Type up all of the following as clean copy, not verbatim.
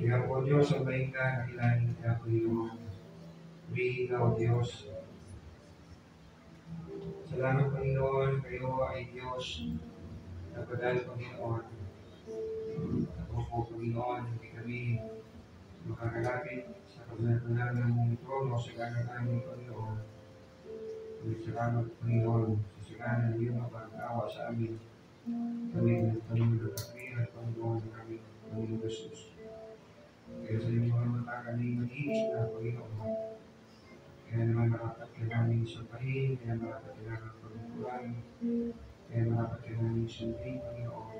Kaya po Diyos, sabayin ka, nakilahin ka, Panginoon. Purihin ka, O Diyos. Salamat, Panginoon, kayo ay Diyos. Napadal, Panginoon. Ako po, Panginoon, hindi kami makakalapit sa kabanatunan ng mong trono sa ganang aming Panginoon. Kami salamat, Panginoon, sa siganan ng iyong mapag-awa sa amin. Kami nagkakriyan, Panginoon, ng aming Panginoon Jesus. Kaya sa iyong mga mata kami mag-iis na, Panginoon. Kaya naman marapat ka namin sampahin, kaya marapat ka namin pagkukulan, kaya marapat ka namin sundin, Panginoon.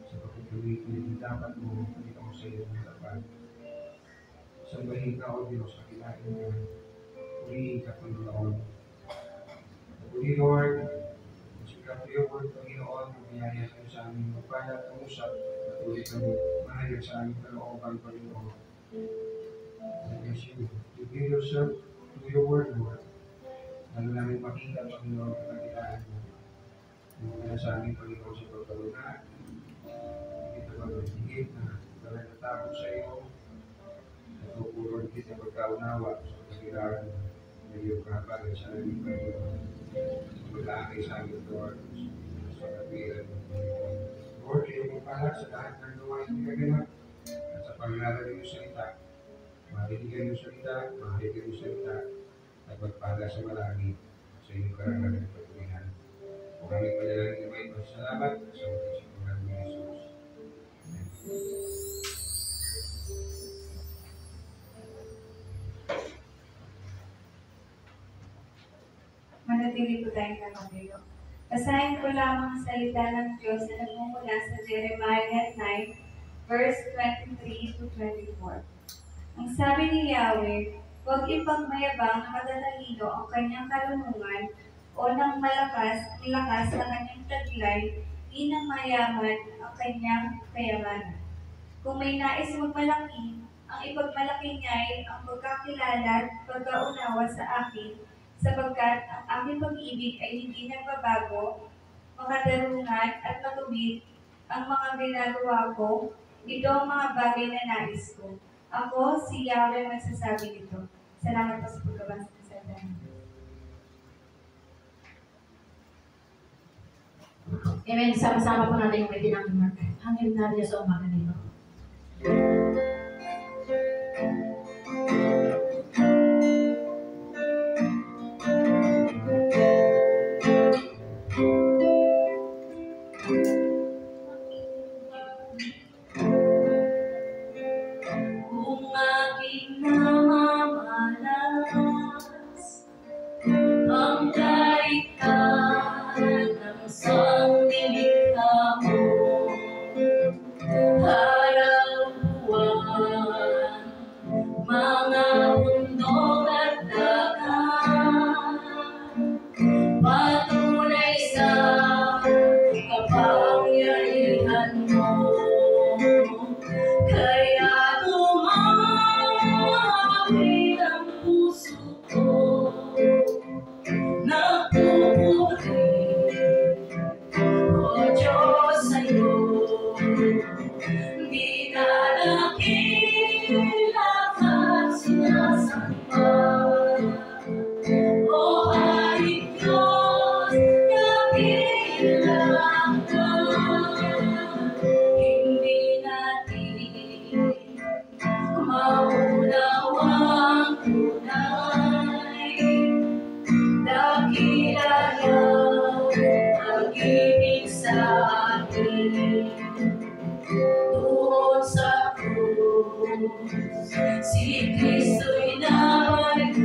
Sapagkat kami dapat mo, Panginoon, sa iyong harapan. Sambahin ka, O Diyos, kakilain ka. Purihin ka, Panginoon. Puri, Lord, sikat ko yung word, Panginoon, biyaya kayo sa aming magpala at usap, patuloy kami mahayag sa aming kalooban, Panginoon. I bless you. Reveal yourself to your word, Lord. Lalo namin makita, Panginoon, kakilaan mo. Yung kaya sa aming Panginoon sa pagkalunan, hindi ito magigit na talaga takot sa iyo. Puro kita pagkaunawa sa kakilaan na iyong kapalit sa aming Panginoon. Magkakay sa aming Lord sa kapilan. Lord, kayo mong pahala sa lahat ng gawain ng gaganap at sa panglalan ng iyong salita. Mahaligan yung salita, mahaligan yung salita at magpala sa malagi sa iyong karangalan at pagkulihan. Kung aming panalangin na may pasalamat sa mga isipunan ni Jesus. Amen. Manatili po tayong nakatayo. Basahin ko lamang ang salita ng Diyos na nagmumula sa Jeremiah 9, verse 23 to 24. Ang sabi ni Yahweh, huwag ipagmayabang na matatalino ang kanyang karunungan o ng malakas na kanyang taglay, di ng mayaman ang kanyang kayamanan. Kung may nais magmalaki, ang ipagmalaki niya ay ang pagkakilala at pagkaunawa sa akin, sapagkat ang aking pag-ibig ay hindi nagbabago, makadarungan at matuwid ang mga ginagawa ko, ito ang mga bagay na nais ko. Ako, si Yahweh, magsasabi nito. Salamat po sa pagbabasa ng salita ng Diyos. Amen. Sama-sama po natin yung may dinamig ang himnaryo sa umaga nito. Araw Si Kristo'y nabuhay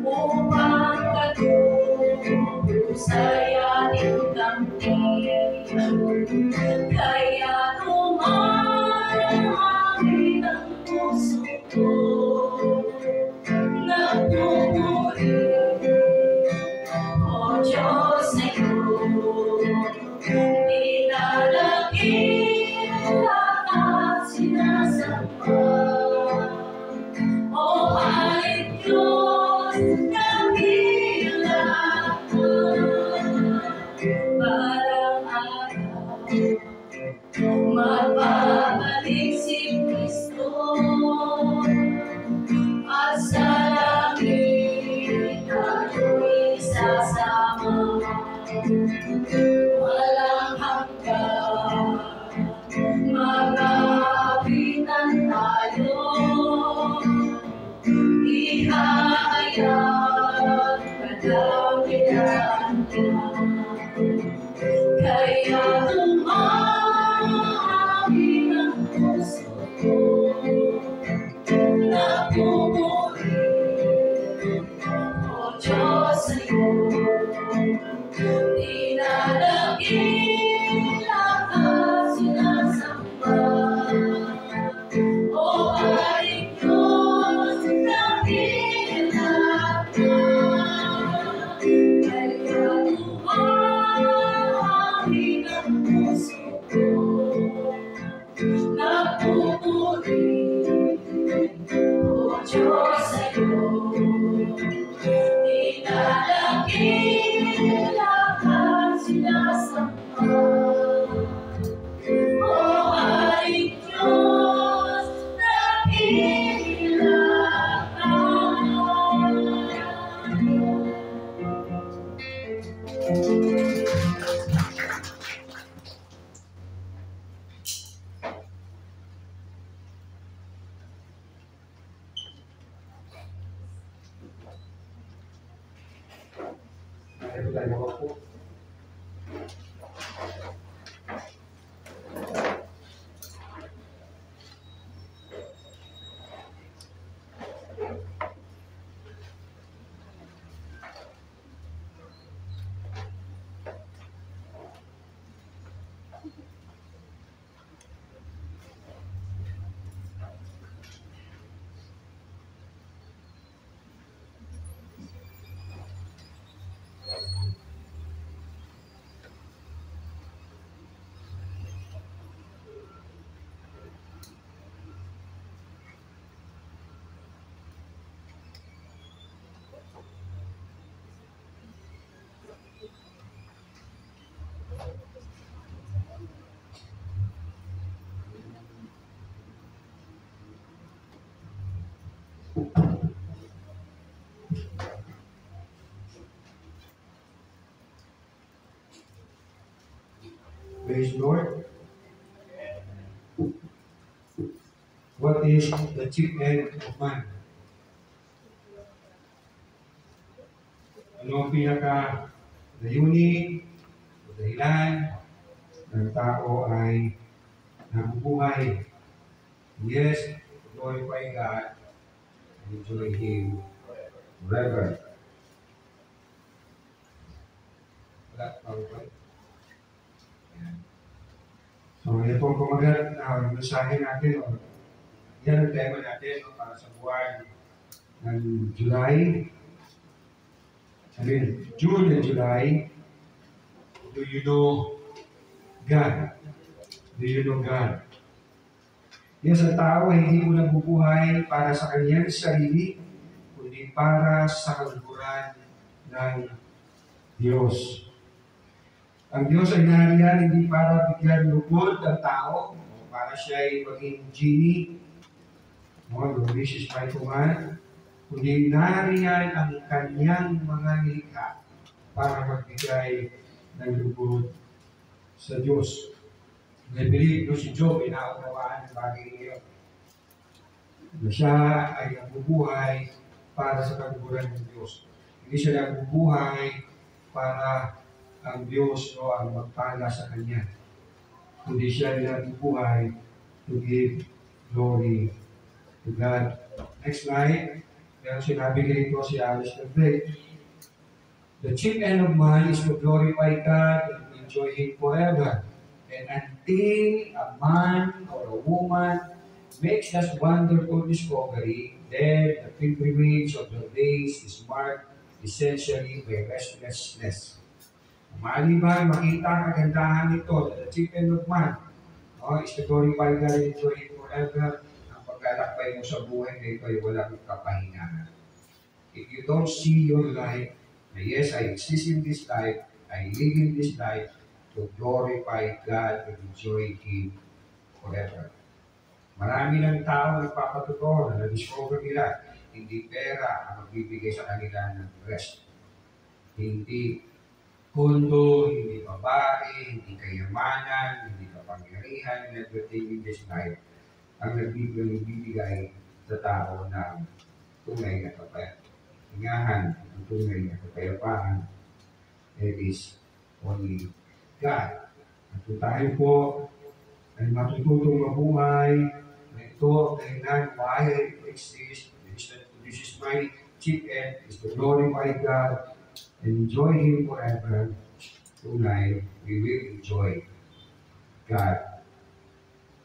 upang katulusay ating kamtin. Kaya lumamig ang puso ko, nagpupuri, O Diyos na iyong dinadakila at sinasamba. O Haring Diyos, dakila ka, parang araw magbabalik si Kristo at sa langit tayo'y sasama. Walang hanggan mag-aapitan tayo, ihahayag kadawilan niya. Kaya lumamig ang puso ko, nagpupuri, O Diyos na iyong dinadakila at sinasamba. O Haring Diyos, dakila ka, kaya lumamig ang puso ko, nagpupuri, O Diyos na iyong dinadakila at sinasamba. O Haring Diyos, dakila ka. Ito tayo po. Praise the Lord. What is the chief end of man? Ano ang pinaka-layunin o dahilan ng tao ay nabubuhay? Yes, to glorify God and enjoy Him forever. Wala pa ba? So, ito po kumagat na mensahe natin. Yan ang tema natin para sa buwan ng July. June and July. Do you know God? Do you know God? Yes, ang tao ay hindi mo nabubuhay para sa kanyang sarili, kundi para sa kaluguran ng Diyos. Ang Diyos ay nariyan hindi para bigyan lugod ang tao, para siya ay maging genie, the wishes by command, kundi nariyan ang kanyang mga nilikha para magbigay ng lugod sa Diyos. I believe si Job ay naunawaan ng bagay ngayon. Na siya ay nabubuhay para sa kaluguran ng Diyos. Hindi siya nabubuhay para ang Diyos o ang magpala sa Kanya. Kundi siya ay nabubuhay to give glory to God. Next slide. Kaya sinabi ganito si Alistair Blake, the chief end of man is to glorify God and enjoy Him forever. And until a man or a woman makes that wonderful discovery, then the pilgrimage of the days is marked essentially by restlessness. Maliban makita ang kagandahan nito, the chief end of man, is to glorify God and enjoy Him forever. Ang paglalakbay mo sa buhay na ito ay walang kapahingahan. If you don't see your life, na yes, I exist in this life, I live in this life to glorify God and enjoy Him forever. Marami ng tao nagpapatotoo na na-discover nila, hindi pera ang magbibigay sa kanila ng rest. Hindi kondo, hindi babae, hindi kayamanan, hindi kapangyarihan, and everything in this life ang nagbibigay sa tao ng tunay na kapahingahan, ang tunay na kapayapaan. It is only God. At kung tayo po ay matututong mabuhay na ito ang dahilan why I exist, this is my chief end, is to glorify God and enjoy Him forever. Tunay, we will enjoy God.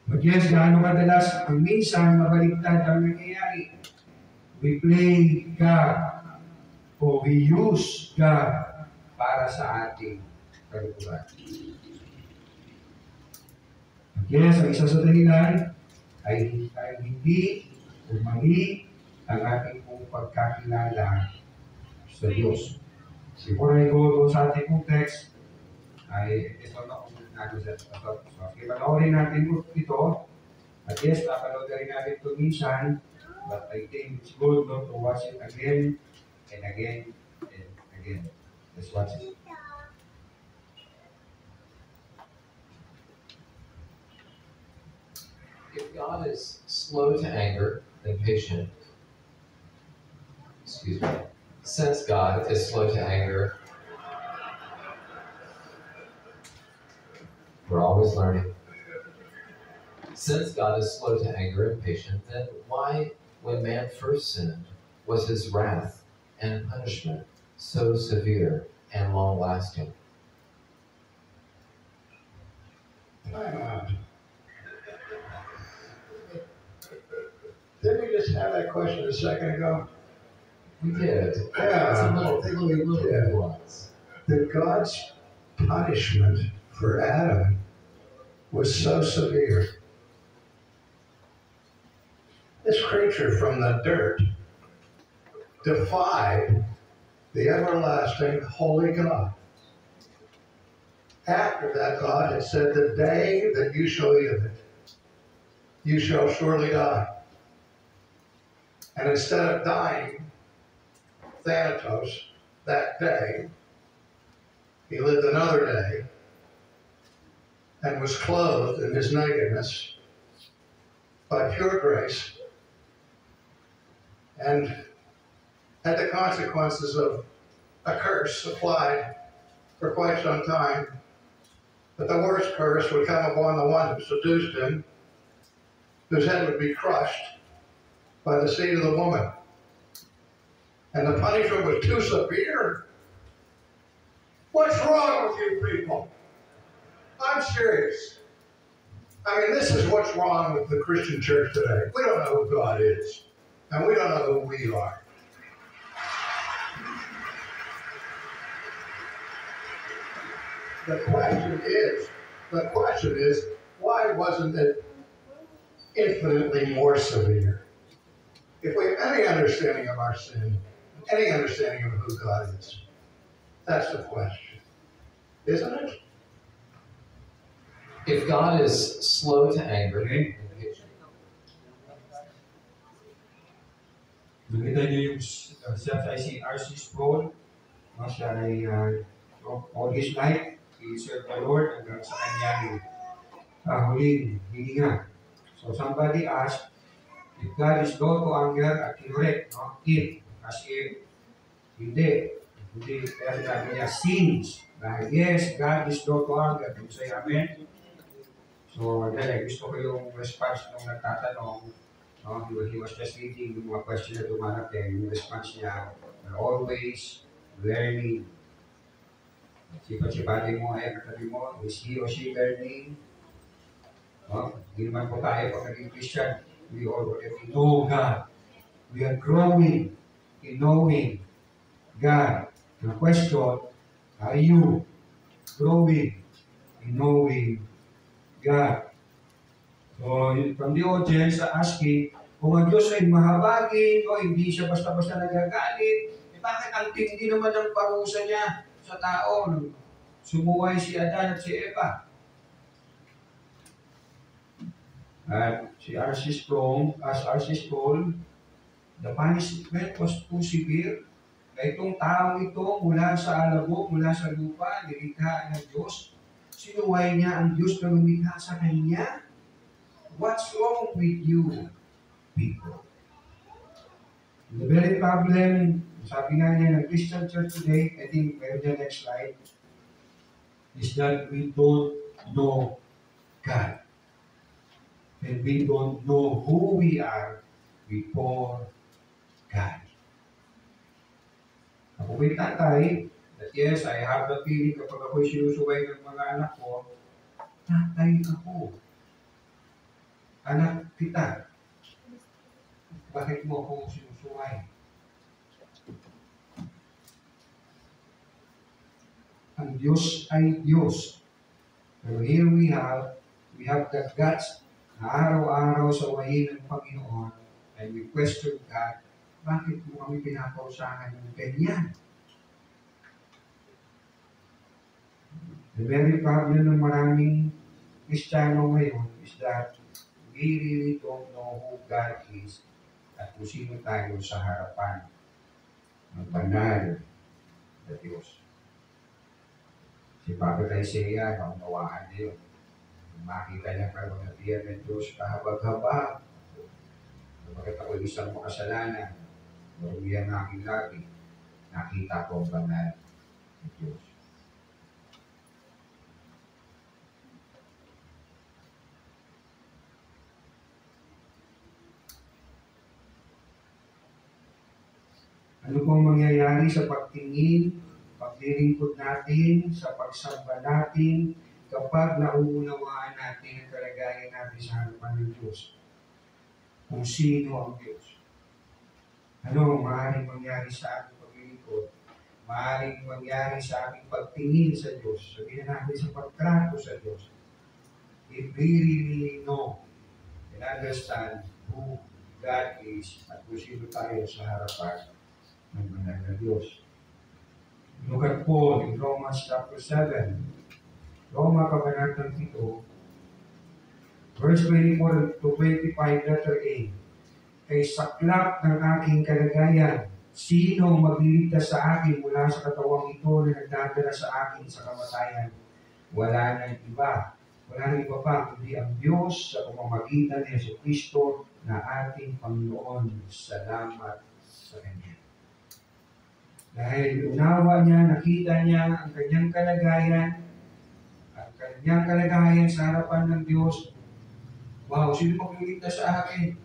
But yes, gaano kadalas ang minsan mabaliktad ang nangyayari. We play God o we use God para sa ating kalukuran. At yes, ang isa sa dahilan ay hindi o mali ang ating pong pagkakilala sa Diyos. Before I go sa ating pong text, ay ito na kung natin sa ito. So, ipanoorin natin ito. At yes, napanood rin natin ito minsan. But I think it's good not to watch it again and again and again. Let's watch it. If God is slow to anger and patient, since God is slow to anger, we're always learning. Since God is slow to anger and patient, then why, when man first sinned, was his wrath and punishment so severe and long-lasting? Didn't we just have that question a second ago? We did. Yeah. It's a little nuance. That God's punishment for Adam was so severe. This creature from the dirt defied the everlasting holy God. After that, God had said, the day that you shall eat of it, you shall surely die. And instead of dying, Thanatos, that day, he lived another day and was clothed in his nakedness by pure grace and had the consequences of a curse applied for quite some time. But the worst curse would come upon the one who seduced him, whose head would be crushed by the seed of the woman. And the punishment was too severe. What's wrong with you people? I'm serious. I mean, this is what's wrong with the Christian church today. We don't know who God is, and we don't know who we are. The question is, why wasn't it infinitely more severe? If we have any understanding of our sin, any understanding of who God is, that's the question, isn't it? If God is slow to anger, Okay. Nakita niyo yung self-IC R.C. Sproul, siya ay all his life, he served the Lord hanggang sa kanyang huling hininga. So somebody asked, if God is slow to anger at correct, if, as if, hindi, kaya sinabi niya, sins, dahil yes, God is slow to anger, can you say amen? So, dahil gusto ko yung response nung nagtatanong, no? He was just reading yung mga question na dumarating, yung response niya, we're always learning. Sipat-sipatin mo ay katabi mo, is he or she learning? No? Hindi naman po tayo pag naging Christian, we already know God. We are growing in knowing God. The question, are you growing in knowing God? So, from the audience asking, kung ang Diyos ay mahabagin o hindi siya basta-basta nagagalit, bakit ang tindi naman ng parusa niya sa tao nung sumuway si Adan at si Eva? At si R.C. Sproul, as R.C. Sproul, the punishment was too severe. Na itong taong ito mula sa alabok, mula sa lupa, nilikha ng Diyos, sinuway niya ang Diyos na lumikha sa kanya. What's wrong with you, people? The very problem, sabi nga niya ng Christian Church today, I think mayroon the next slide, is that we don't know God. And we don't know who we are before God. Ako ko'y tatay, that yes, I have the feeling kapag ako'y sinusuway ng mga anak ko, tatay ako. Anak kita. Bakit mo ako sinusuway? Ang Diyos ay Diyos. Pero here we have the guts na araw-araw sa wahin ng Panginoon and we question God, bakit mo kami pinapausahan ng ganyan? The very problem ng maraming Kristiyano ngayon is that we really don't know who God is at kung sino tayo sa harapan ng banal na Diyos. Si Prophet Isaiah, naunawaan niya yun. Makita niya kalunatian ng Diyos kahabag-habag. Bakit ako isang makasalanan? Marumihan ng aking labi. Nakita ko ang banal ng Diyos. Ano pong mangyayari sa pagtingin, paglilingkod natin, sa pagsamba natin, kapag nauunawaan natin ang kalagayan natin sa harapan ng Diyos? Kung sino ang Diyos. Ano ang maaaring mangyari sa ating paglilingkod? Maaaring mangyari sa ating pagtingin sa Diyos. Sabihin natin sa pagtrato sa Diyos. If we really know and understand who God is at kung sino tayo sa harapan ng banal na Diyos. Look at Paul in Romans chapter 7. Roma Kabanatang 7, verse 24 to 25, letter A. Kay saklap ng aking kalagayan, sino magliligtas sa akin mula sa katawang ito na nagdadala sa akin sa kamatayan? Wala nang iba. Wala nang iba pa, kundi ang Diyos sa pamamagitan ni Jesucristo na ating Panginoon. Salamat sa Kanya. Dahil unawa niya, nakita niya ang kanyang kalagayan sa harapan ng Diyos. Wow, sino magliligtas sa akin?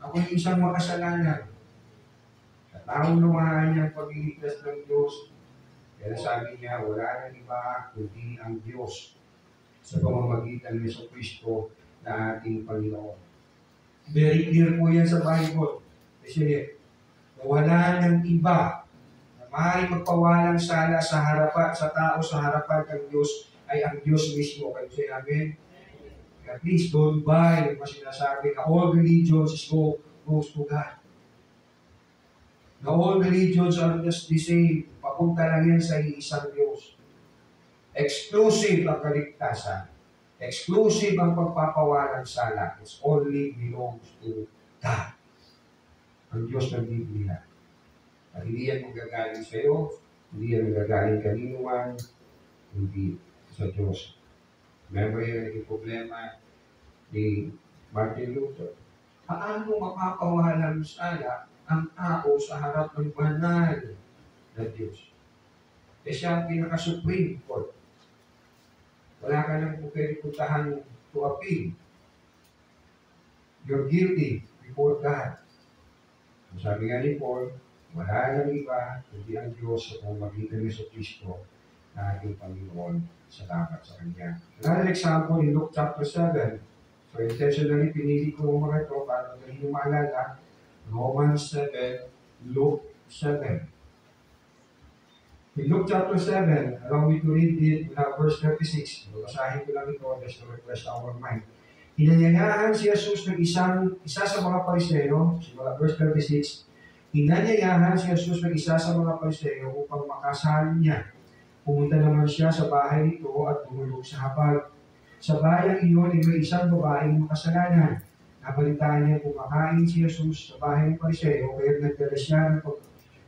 Ako yung isang makasalanan. At naunawaan niya ang pagliligtas ng Diyos. Kaya sabi niya, wala nang iba kundi ang Diyos sa pamamagitan ni Jesucristo na ating Panginoon. Very clear po yan sa Bible. Kasi wala nang iba maaaring magpawalang sala sa harapan, sa tao sa harapan ng Diyos ay ang Diyos mismo. Kayo say amen? Kaya please don't buy yung sinasabi na all religions goes to God. Na all religions are just the same. Papunta lang yan sa isang Diyos. Exclusive ang kaligtasan. Exclusive ang pagpapawalang sala. It only belongs to God. Ang Diyos ng Biblia. At hindi yan magagaling sa iyo, hindi yan magagaling kanino man, hindi sa Diyos. Remember yung naging problema ni Martin Luther. Paano mapapawalang sala ang tao sa harap ng banal na Diyos? Siya ang pinaka-Supreme Court. Wala ka nang pwede puntahan to appeal. You're guilty before God. Sabi nga ni Paul, wala nang iba kundi ang Diyos sa pamamagitan ni Kristo na ating Panginoon. Salamat sa Kanya. Another example in Luke chapter 7. So intentionally pinili ko mga ito para magaling yung maalala. Romans 7, Luke 7. In Luke chapter 7, allow me to read it verse 36. Babasahin ko lang ito just to refresh our mind. Hinanyayahan si Jesus ng isa sa mga Pariseo, simula verse 36, hinanyayahan si Jesus ng isa sa mga Pariseo upang makasali niya. Pumunta naman siya sa bahay nito at tumulog sa hapag. Sa bayang iyon ay may isang babaeng makasalanan. Nabalitaan niya kumakain si Jesus sa bahay ng Pariseo, kaya nagdala siya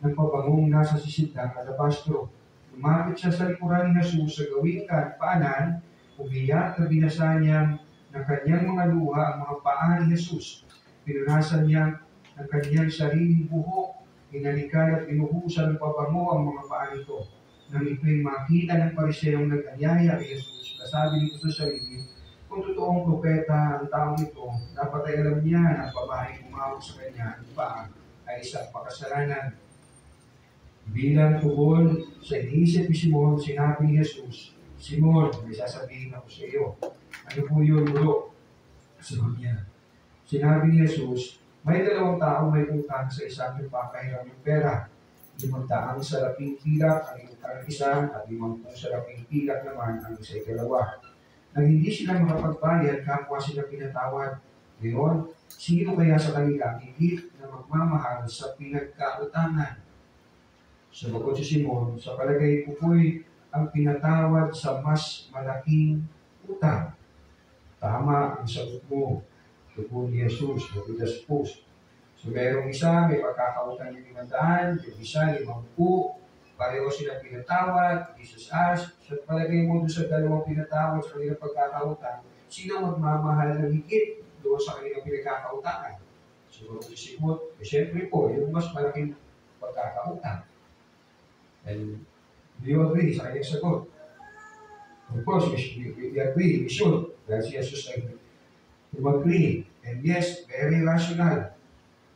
ng pabangong nasa sisidang alabastro. Lumapit siya sa likuran ni Jesus sa gawing paanan, umiyak na binasa niya ng kanyang mga luha ang mga paa ni Jesus. Pinunasan niya ng kanyang sariling buhok, inalikan at binuhusan ng pabango ang mga paa nito. Nang ito'y makita ng Pariseong nag-anyaya kay Jesus, nasabi nito sa sarili, kung totoong propeta ang taong ito, dapat ay alam niya na ang babaeng umawag sa kanya ang paa ay isang pakasalanan. Bilang tugon sa inisip ni Simon, sinabi ni Jesus, Simon, may sasabihin ako sa iyo. Ano po yun, Guro? Sabi niya. Sinabi ni Jesus, may dalawang taong may utang sa isang nagpapahirap ng pera. 5 salaping pilak ang isa at 50 salaping pilak naman ang isa ikalawa. Nang hindi sila makapagbayad, kapwa sila pinatawad. Ngayon, sino kaya sa kanila higit na magmamahal sa pinagkautangan? Sumagot si Simon, sa palagay ko po'y ang pinatawad sa mas malaking utang. Tama ang sagot mo. Tugon ni Jesus, matigas post. So merong isa, may pagkakautang ng 500, yung isa, 50. Pareho sila pinatawad, Jesus asked. So palagay mo doon sa dalawang pinatawad sa kanilang pagkakautang, sino magmamahal ng higit doon sa kanilang pinagkakautangan? So si Simon, siyempre po, yung mas malaking pagkakautang. And do you agree sa kanyang sagot? Of course, we agree, we should. Dahil si Jesus ay agree. And yes, very rational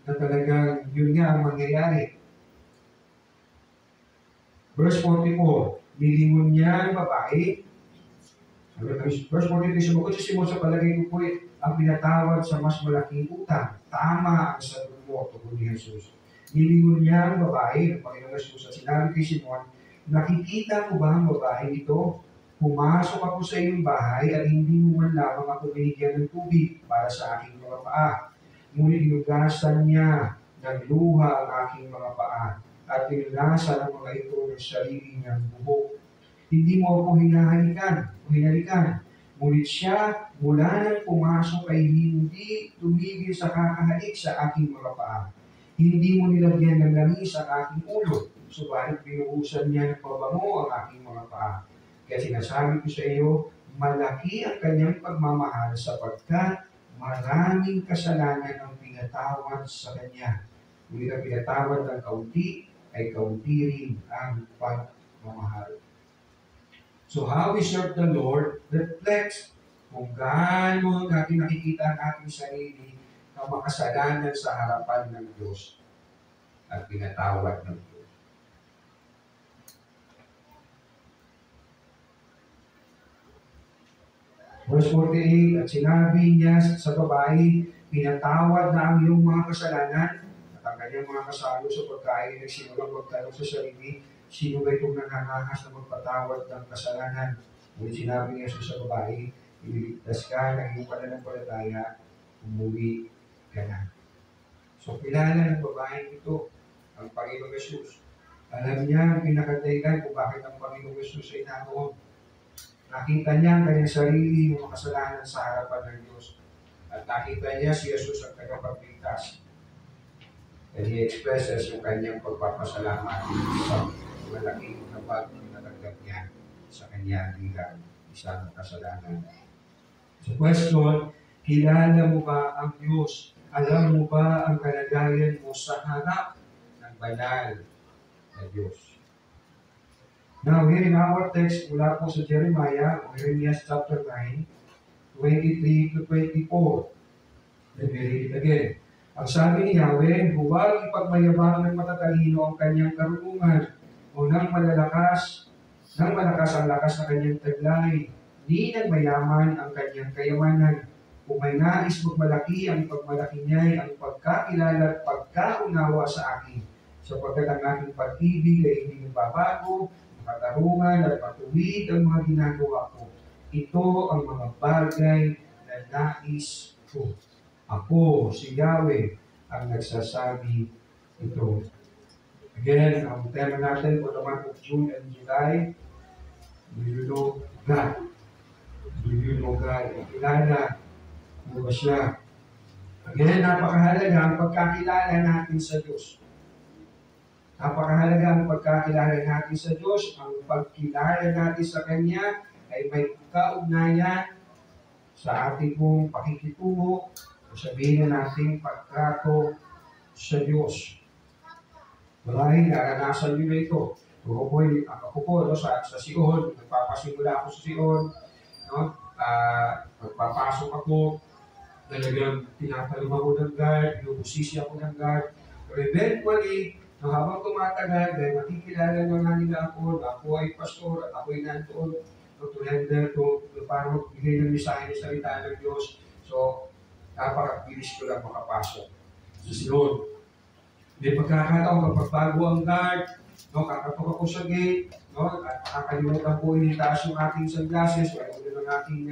na talagang yun nga ang mangyayari. Verse 44, nilingon niya ang babae. Verse 43, sumagot si Simon, sa palagay ko po ang pinatawad sa mas malaking utang. Tama ang sagot mo, tugon ni Jesus. Nilingon niya ang babae, ng Panginoon Jesus, at sinabi kay Simon, nakikita mo ba ang babae ito? Pumasok ako sa iyong bahay at hindi mo man lamang ako binigyan ng tubig para sa aking mga paa. Ngunit hinugasan niya ng luha ang aking mga paa at pinulasan ang mga ito ng sarili niyang buhok. Hindi mo ako hinalikan. Ngunit siya mula nang pumasok ay hindi tumigil sa kakahalik sa aking mga paa. Hindi mo nilagyan ng langis ang aking ulo, subalit binuhusan niya ng pabango ang aking mga paa. Kaya sinasabi ko sa iyo, malaki ang kanyang pagmamahal sapagkat maraming kasalanan ang pinatawad sa kanya. Ngunit ang pinatawad ng kaunti ay kaunti rin ang pagmamahal. So how we serve the Lord reflects kung gaano natin nakikita ang ating sarili na makasalanan sa harapan ng Diyos at pinatawad ng Diyos. Verse 48, at sinabi niya sa babae, pinatawad na ang iyong mga kasalanan at ang kanyang mga kasalo sa pagkain ng sinulang magtanong sa sarili, sino ba itong nanghahas na magpatawad ng kasalanan? Ngunit sinabi niya sa babae, ililigtas ka ng iyong pananampalataya, umuwi ka na. So kilala ng babae ito, ang Panginoong Jesus. Alam niya ang pinakadahilan kung bakit ang Panginoong Jesus ay naroon. Nakita niya ang kanyang sarili ng makasalanan sa harapan ng Diyos. At nakita niya si Jesus ang tagapagligtas. And he expresses yung kanyang pagpapasalamat sa malaking kapag natanggap niya sa kanyang bilang isang kasalanan. So question, kilala mo ba ang Diyos? Alam mo ba ang kalagayan mo sa harap ng banal na Diyos? Now, here in our text, mula po sa Jeremiah, o Jeremiah chapter 9, 23 to 24. Let me read it again. Ang sabi ni Yahweh, huwag ipagmayabang ng matatalino ang kanyang karunungan o ng malakas ang lakas ng kanyang taglay, ni ng mayaman ang kanyang kayamanan. Kung may nais magmalaki, ang pagmalaki niya ay ang pagkakilala at pagkaunawa sa akin. Sapagkat ang aking pag-ibig ay hindi nagbabago, makatarungan at matuwid ang mga ginagawa ko. Ito ang mga bagay na nais ko. Ako, si Yahweh, ang nagsasabi ito. Again, ang tema natin for the month of June and July, do you know God? Do you know God? Kilala mo ba siya? Again, napakahalaga ang pagkakilala natin sa Diyos. Napakahalaga ang pagkakilala natin sa Diyos. Ang pagkilala natin sa Kanya ay may kaugnayan sa ating pong pakikitungo o sabihin na natin pagtrato sa Diyos. Marahil naranasan nyo na ito. Ako po sa Sion, nagpapasimula ako sa Sion, no? Magpapasok ako, talagang tinatalong ako ng guard, binubusisi ako ng guard. Pero eventually, habang tumatagal, dahil makikilala na nila ako, na ako ay pastor, at ako ay nandoon, to render, to para magbigay ng mensahe ng salita ng Diyos. So, napakabilis ko lang makapasok sa Sion. May pagkakataon, magpagbago ang guard, no, kakatok ako sa gate, no, at makakalimutan ko initaas yung aking sunglasses, wala ko ng aking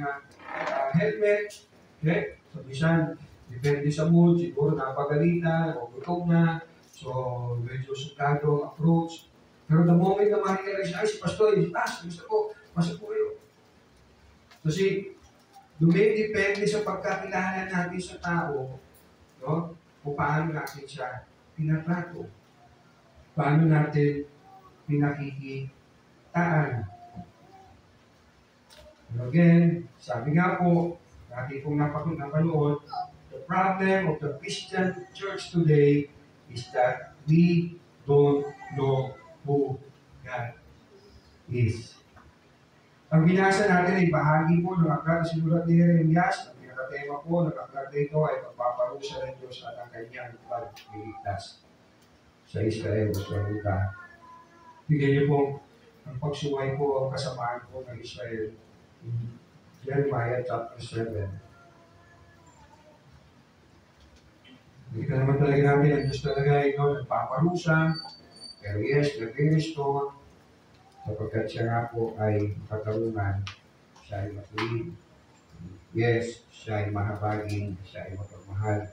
helmet. Okay? So, bisan, depende sa mood, siguro napagalitan, o gutom na, so medyo sukado ang approach. Pero the moment na ma-realize, ay, si Pastor, gusto ko, pasok po kayo. Kasi, dumidepende sa pagkakilala natin sa tao, no, kung paano natin siya pinatrato. Paano natin pinakikitaan. And again, sabi nga po, dati pong napanood, the problem of the Christian church today is that we don't know who God is. Ang binasa natin ay bahagi po ng aklat na sinulat ni Jeremias. Ang pinakatema po ng aklat na ito ay pagpaparusa ng Diyos at ang kanyang pagliligtas sa Israel o sa Juda. Bigyan niyo po ang pagsuway po ang kasamaan po ng Israel in Jeremiah chapter 7. Hindi ka naman talaga natin ang Diyos talaga ay nagpaparusa, pero yes, nag-restore, sapagkat siya nga po ay katarungan, siya ay matuwid. Yes, siya ay mahabagin, siya ay mapagmahal.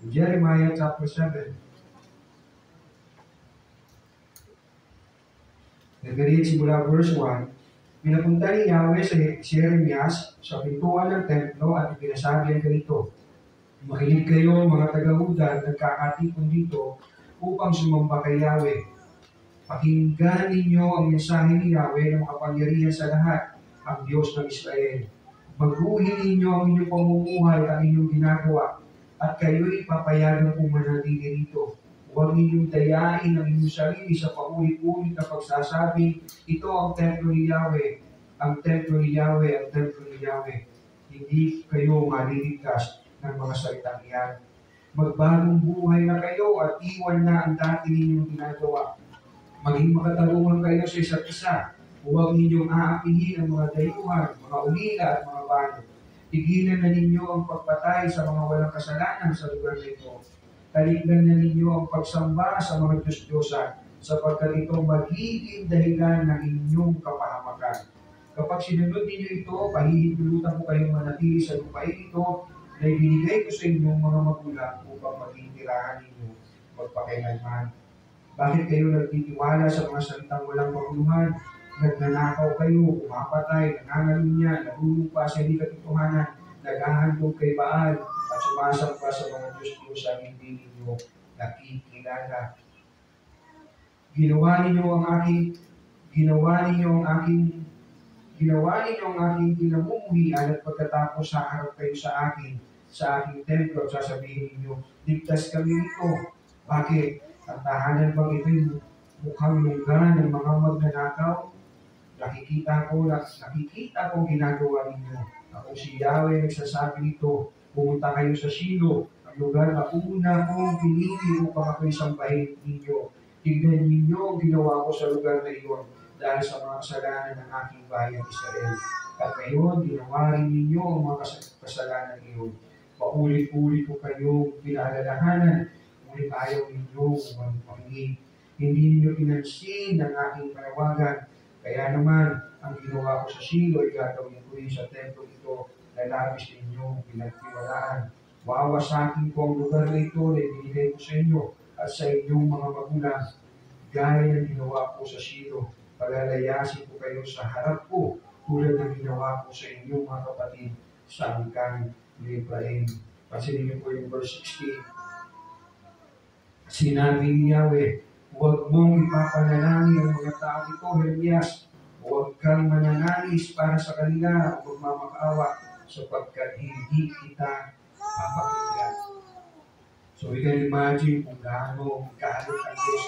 In Jeremiah chapter 7, nag-read simula verse 1, pinapunta ni Yahweh si Jeremias sa pintuan ng templo at ipinasabi ang ganito, makinig kayo mga taga-Huda at nagkakatipon dito upang sumamba kay Yahweh. Pakinggan ninyo ang mensahe ni Yahweh na makapangyarihan sa lahat, ang Diyos ng Israel. Baguhin ninyo ang inyong pamumuhay at ang inyong ginagawa, at kayo'y papayagang pumanatili rito. Huwag ninyong dayain ang inyong sarili sa paulit-ulit na pagsasabing, ito ang templo ni Yahweh, ang templo ni Yahweh, ang templo ni Yahweh. Hindi kayo maliligtas ng mga salitang iyan. Magbagong buhay na kayo at iwan na ang dati ninyong ginagawa. Maging makatarungan kayo sa isa't isa. Huwag ninyong aapihin ang mga dayuhan, mga ulila at mga bano. Tigilan na ninyo ang pagpatay sa mga walang kasalanan sa lugar na ito. Talikdan na ninyo ang pagsamba sa mga Diyos-Diyosan, sapagkat ito magiging dahilan ng inyong kapahamakan. Kapag sinunod ninyo ito, pahihintulutan ko kayong manatili sa lupain ito na ibinigay ko sa inyong mga magulang upang maging tirahan ninyo magpakailanman. Bakit kayo nagtitiwala sa mga salitang walang makuluhan? Nagnanakaw kayo, umapatay, nangangalunya, nagulumpa sa hindi katotohanan, naghahandog kay Baal, at sumasamba sa mga Diyos-Diyos sa hindi ninyo nakikilala. Ginawa ninyo ang aking pinamumuhian at pagkatapos haharap kayo sa aking templo at sasabihin ninyo, ligtas kami rito. Bakit? Ang tahanan bang ito'y mukhang lungga ng mga magnanakaw? Nakikita ko ginagawa ninyo. Ako si Yahweh nagsasabi nito, pumunta kayo sa Shilo, ang lugar na una kong pinili upang ako'y sambahin ninyo. Tignan ninyo ang ginawa ko sa lugar na iyon dahil sa mga kasalanan ng aking bayan Israel. At ngayon, ginawa rin ninyo ang mga kasalanan iyon. Paulit-ulit ko kayong pinaalalahanan, ngunit ayaw ninyo makinig. Hindi ninyo pinansin ang aking panawagan. Kaya naman, ang ginawa ko sa Shilo ay gagawin ko rin sa templo ito na labis ninyong pinagtiwalaan. Wawasakin ko ang lugar na ito na ibinigay ko sa inyo at sa inyong mga magulang. Gaya ng ginawa ko sa Shilo, palalayasin ko kayo sa harap ko tulad ng ginawa ko sa inyong mga kapatid sa angkan ni Efraim. Pansinin niyo po yung verse 16. Sinabi ni Yahweh, huwag mong ipapanalangin ang mga tao ito, Jeremias. Huwag kang mananalis para sa kanila o magmamakaawa sapagkat hindi kita papakinggan. So we can imagine kung gaano galit ang Diyos.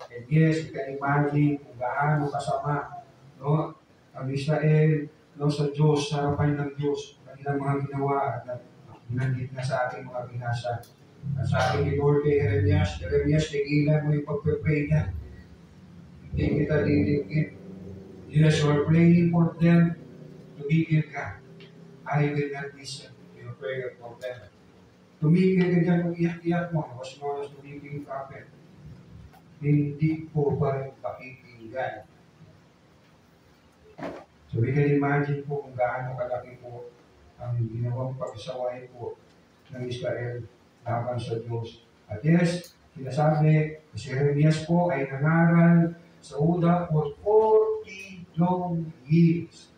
And yes, we can imagine kung gaano kasama, no, ang Israel, no, sa Diyos, sa harapan ng Diyos, kanilang mga ginawa at binanggit na sa ating mga binasa. At sabi ni Lord kay Jeremias, tigilan mo yung pagpapray niya. Hindi kita didikit. Yes, you are praying for them, tumigil ka. I will not listen to your prayer for them. Tumigil ka dyan kung iyak-iyak mo, was known as the weeping prophet. Hindi ko ba rin pakikinggan? So we can imagine po kung gaano kalaki po ang ginawang pagsawahin po ng Israel laban sa Diyos. At yes, sinasabi, si Jeremias po ay nangaral sa Uda for 40 long years.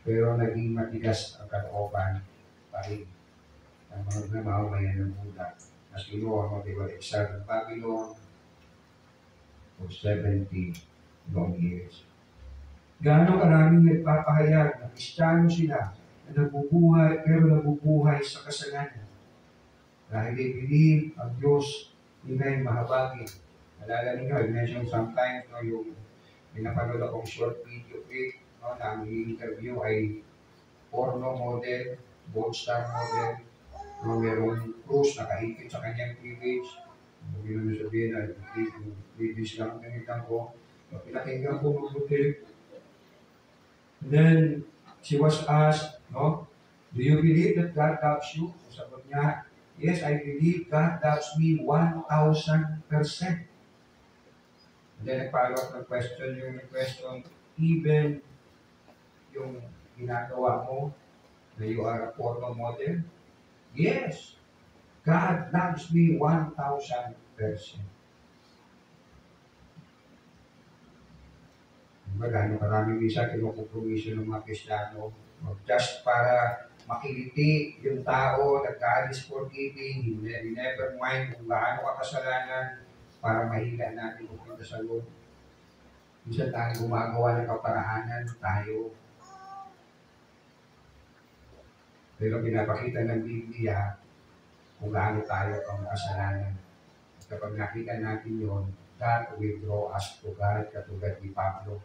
Pero naging matigas ang kalooban pa rin ng mga mamamayan ng Uda. Na sinuha they were exiled in Babylon for 70 long years. Gaano karaming nagpapahayag na Kristiyano sila na nabubuhay, pero nabubuhay sa kasalanan. Dahil they believe ang Diyos nila ay mahabagin. Alala ninyo, I mentioned sometimes, no, yung pinapanood akong short video clip, no, na ang interview ay porno model, gold star model, no, merong cruise nakahigit sa kanyang cleavage. Hindi naman sabihin na cleavage lang ang ganitan ko. Pinakinggan ko mabuti. Then, she was asked, no, do you believe that God loves you? Sagot niya, yes, I believe God loves me 1,000%. And then, nag-follow up ng question, even yung ginagawa mo, na you are a porno model? Yes, God loves me 1,000%. Magano karaming misa kinukompromiso ng mga Kristiyano just para makiliti yung tao na God is forgiving, He never mind kung gaano kakasalanan para mahila natin pupunta sa Lord. Minsan tayo gumagawa ng kaparaanan tayo. Pero pinapakita ng Biblia kung gaano tayo ang kasalanan. Kapag nakita natin yon, that will draw us to God, katulad ni Pablo.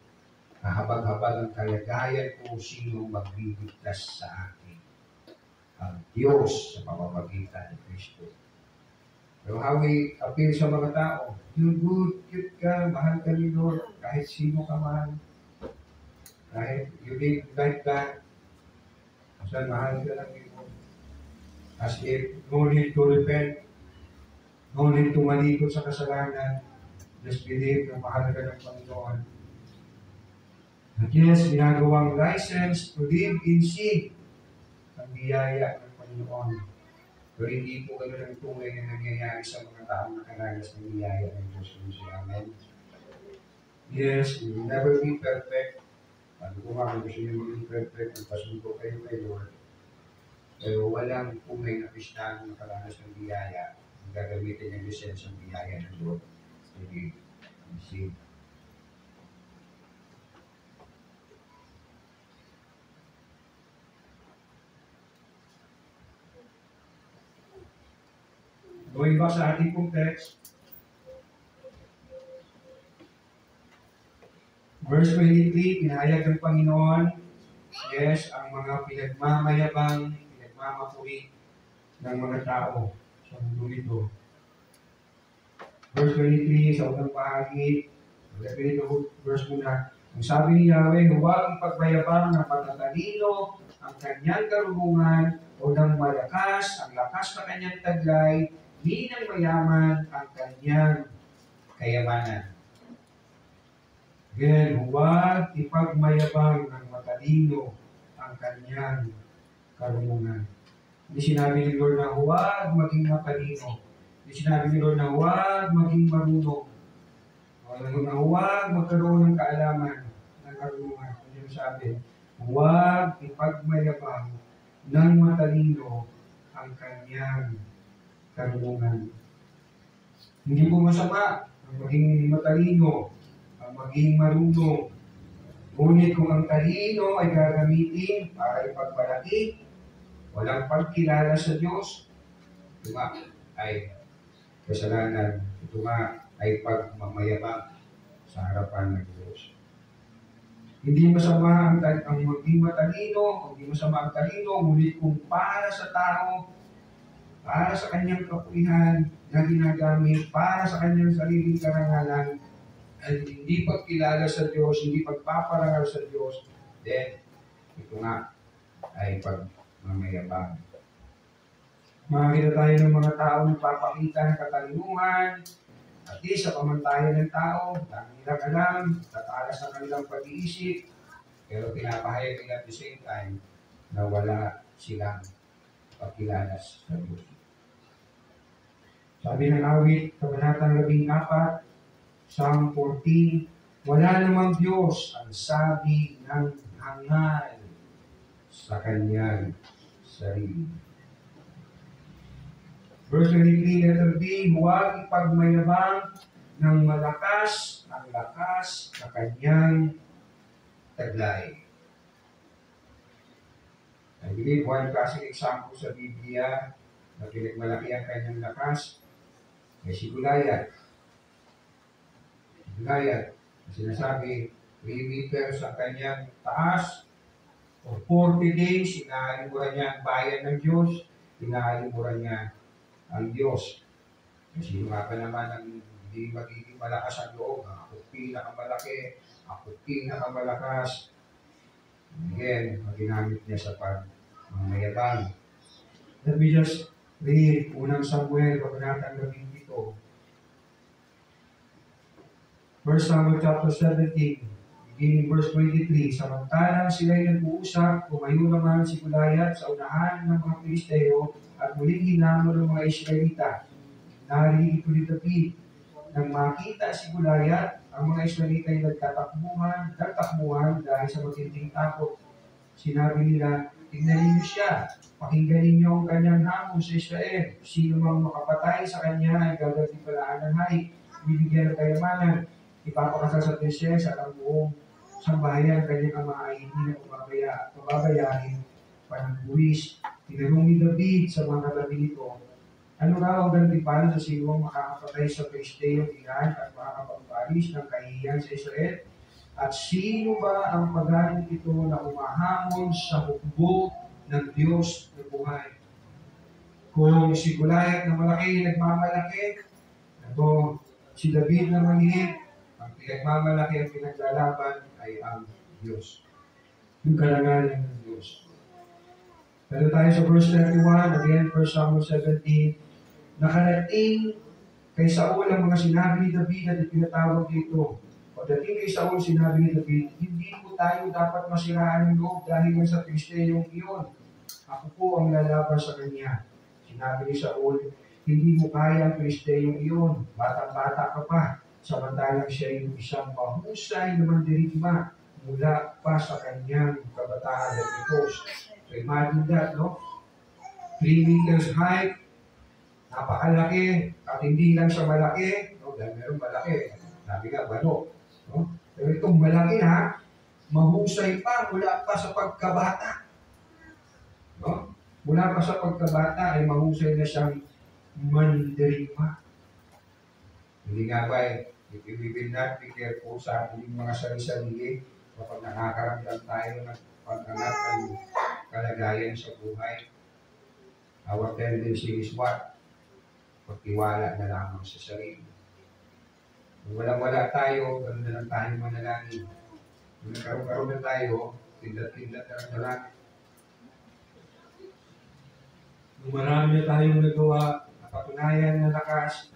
Kahabag-habag ang kalagayan kung sino magbibigtas sa akin. Ang Diyos sa pamamagitan ni Kristo. Pero how we appeal sa mga tao, you're good, cute ka, mahal ka ni Lord, kahit sino ka mahal. Kahit you live like that, saan mahal ka lang ni Lord. As if no need to repent, no need to malikot sa kasalanan, just believe na mahal ka ng Panginoon. At yes, ginagawang license to live in sin ang biyaya ng Panginoon. Pero hindi po ganun ang tunay na nangyayari sa mga taong nakaranas ng biyaya ng Diyos. Amen. Yes, we will never be perfect. Pag kung gusto niyo maging perfect, magpasundo kayo kay Lord. Pero walang tunay na Kristiyano na nakaranas ng biyaya. Ang gagamitin yung lisensya ng biyaya ng Lord. To live in sin. Going back sa ating pong text, verse 23, pinahayag ng Panginoon Yes, ang mga pinagmamayabang, pinagmamapuri ng mga tao sa mundo nito. Verse 23 sa unang bahagi, verse muna. Ang sabi ni Yahweh, huwag ipagmayabang ng pagtatalino ang kanyang karunungan o ng malakas, ang lakas na kanyang taglay, ni ng mayaman ang kanyang kayamanan. Again, huwag ipagmayabang ng matalino ang kanyang karunungan. Hindi sinabi ni Lord na huwag maging matalino. Hindi sinabi ni Lord na huwag maging marunong. O na huwag magkaroon ng kaalaman ng karunungan. Hindi sabi, huwag ipagmayabang ng matalino ang kanyang karunungan. Hindi po masama ang maging matalino, ang maging marunong. Ngunit kung ang talino ay gagamitin para ipagpalaki, walang pagkilala sa Diyos, ito nga ay kasalanan. Ito nga ay pagmamayabang sa harapan ng Diyos. Hindi masama ang maging matalino, hindi masama ang talino, ngunit kung para sa tao, para sa kanyang kapulihan na ginagamit, para sa kanyang sariling karangalan, at hindi pagkilala sa Diyos, hindi pagpaparangal sa Diyos, then ito nga ay pagmamayabang. Makakita tayo ng mga tao nagpapakita ng katalinuhan, at sa pamantayan ng tao, dahil nilang alam, tatalas ang kanilang pag-iisip, pero pinapahayag nila at the same time na wala silang pagkilala sa Diyos. Sabi ng awit, kabanatang 14, Psalm 14, wala namang Diyos ang sabi ng hangal sa kanyang sarili. Verse 23, letter B, huwag ipagmayabang ng malakas ang lakas na kanyang taglay. I believe one klaseng example sa Biblia na pinagmalaki ang kanyang lakas ay si Goliath. Goliath, sinasabi, 3 meters ang kanyang taas, o 40 days, inaalimuran niya ang bayan ng Diyos, inaalimuran niya ang Diyos. Kasi nga pa naman ang hindi magiging malakas ang loob, ako pinakamalaki, ako pinakamalakas. Again, maginamit niya sa pagmamayabang. Let me just read unang Samuel, kabanatang 17. 1 Samuel chapter 17, beginning verse 23, samantalang sila'y nag-uusap, tumayo naman si Goliath sa unahan ng mga Pilisteo at muling hinamon ng mga Israelita. Narinig ito ni David. Nang makita si Goliath, ang mga Israelita ay nagtatakbuhan dahil sa matinding takot. Sinabi nila, tignan niyo siya, pakinggan niyo ang kanyang hamon sa Israel. Sino mang makapatay sa kanya ay gagatipalaan ng hari, bibigyan ng kayamanan. Ipapakasal sa prinsesa at ang buong sambahayan kanyang ama ay hindi na pababayahin pa ng buwis. Tinanong ni David sa mga katabi nito, ano raw ang gantimpala sa sinong makakapatay sa Pilisteo ilan at makakapagpalis ng kahihiyan sa Israel? At sino ba ang pagaling ito na umahamon sa hukbo ng Diyos na buhay? Kung si Goliath na malaki nagmamalaki, ito si David na maliit, ang pinagmamalaki at pinaglalaban ay ang Diyos. Yung karangalan ng Diyos. Pero tayo sa verse 31, again, 1 Samuel 17, nakarating kay Saul ang mga sinabi ni David at ipinatawag dito. Pagdating kay Saul, sinabi ni David, hindi po tayo dapat masiraan ng loob dahil sa Pilisteyong iyon. Ako po ang lalaban sa kanya. Sinabi ni Saul, hindi mo kaya ang Pilisteyong iyon. Batang-bata ka pa. Samantalang siya yung isang mahusay na mandirigma mula pa sa kanyang kabataan at ipos. So imagine that, no? 3 meters high, napakalaki, at hindi lang siya malaki, no? Dahil meron malaki, sabi nga, balo. No? Pero itong malaki na, mahusay pa mula pa sa pagkabata. No? Mula pa sa pagkabata ay mahusay na siyang mandirigma. Hindi nga ba if we will not be careful sa ating mga sarili-sarili, kapag nakakaramdam tayo ng pag-angat ang kalagayan sa buhay. Our tendency is what? Pagtiwala na lamang sa sarili. Kung walang-wala tayo, ganoon na lang tayo manalangin. Kung nagkaroon na tayo, tindat-tindat na lang na lang. Kung marami na tayong nagawa, napatunayan na lakas,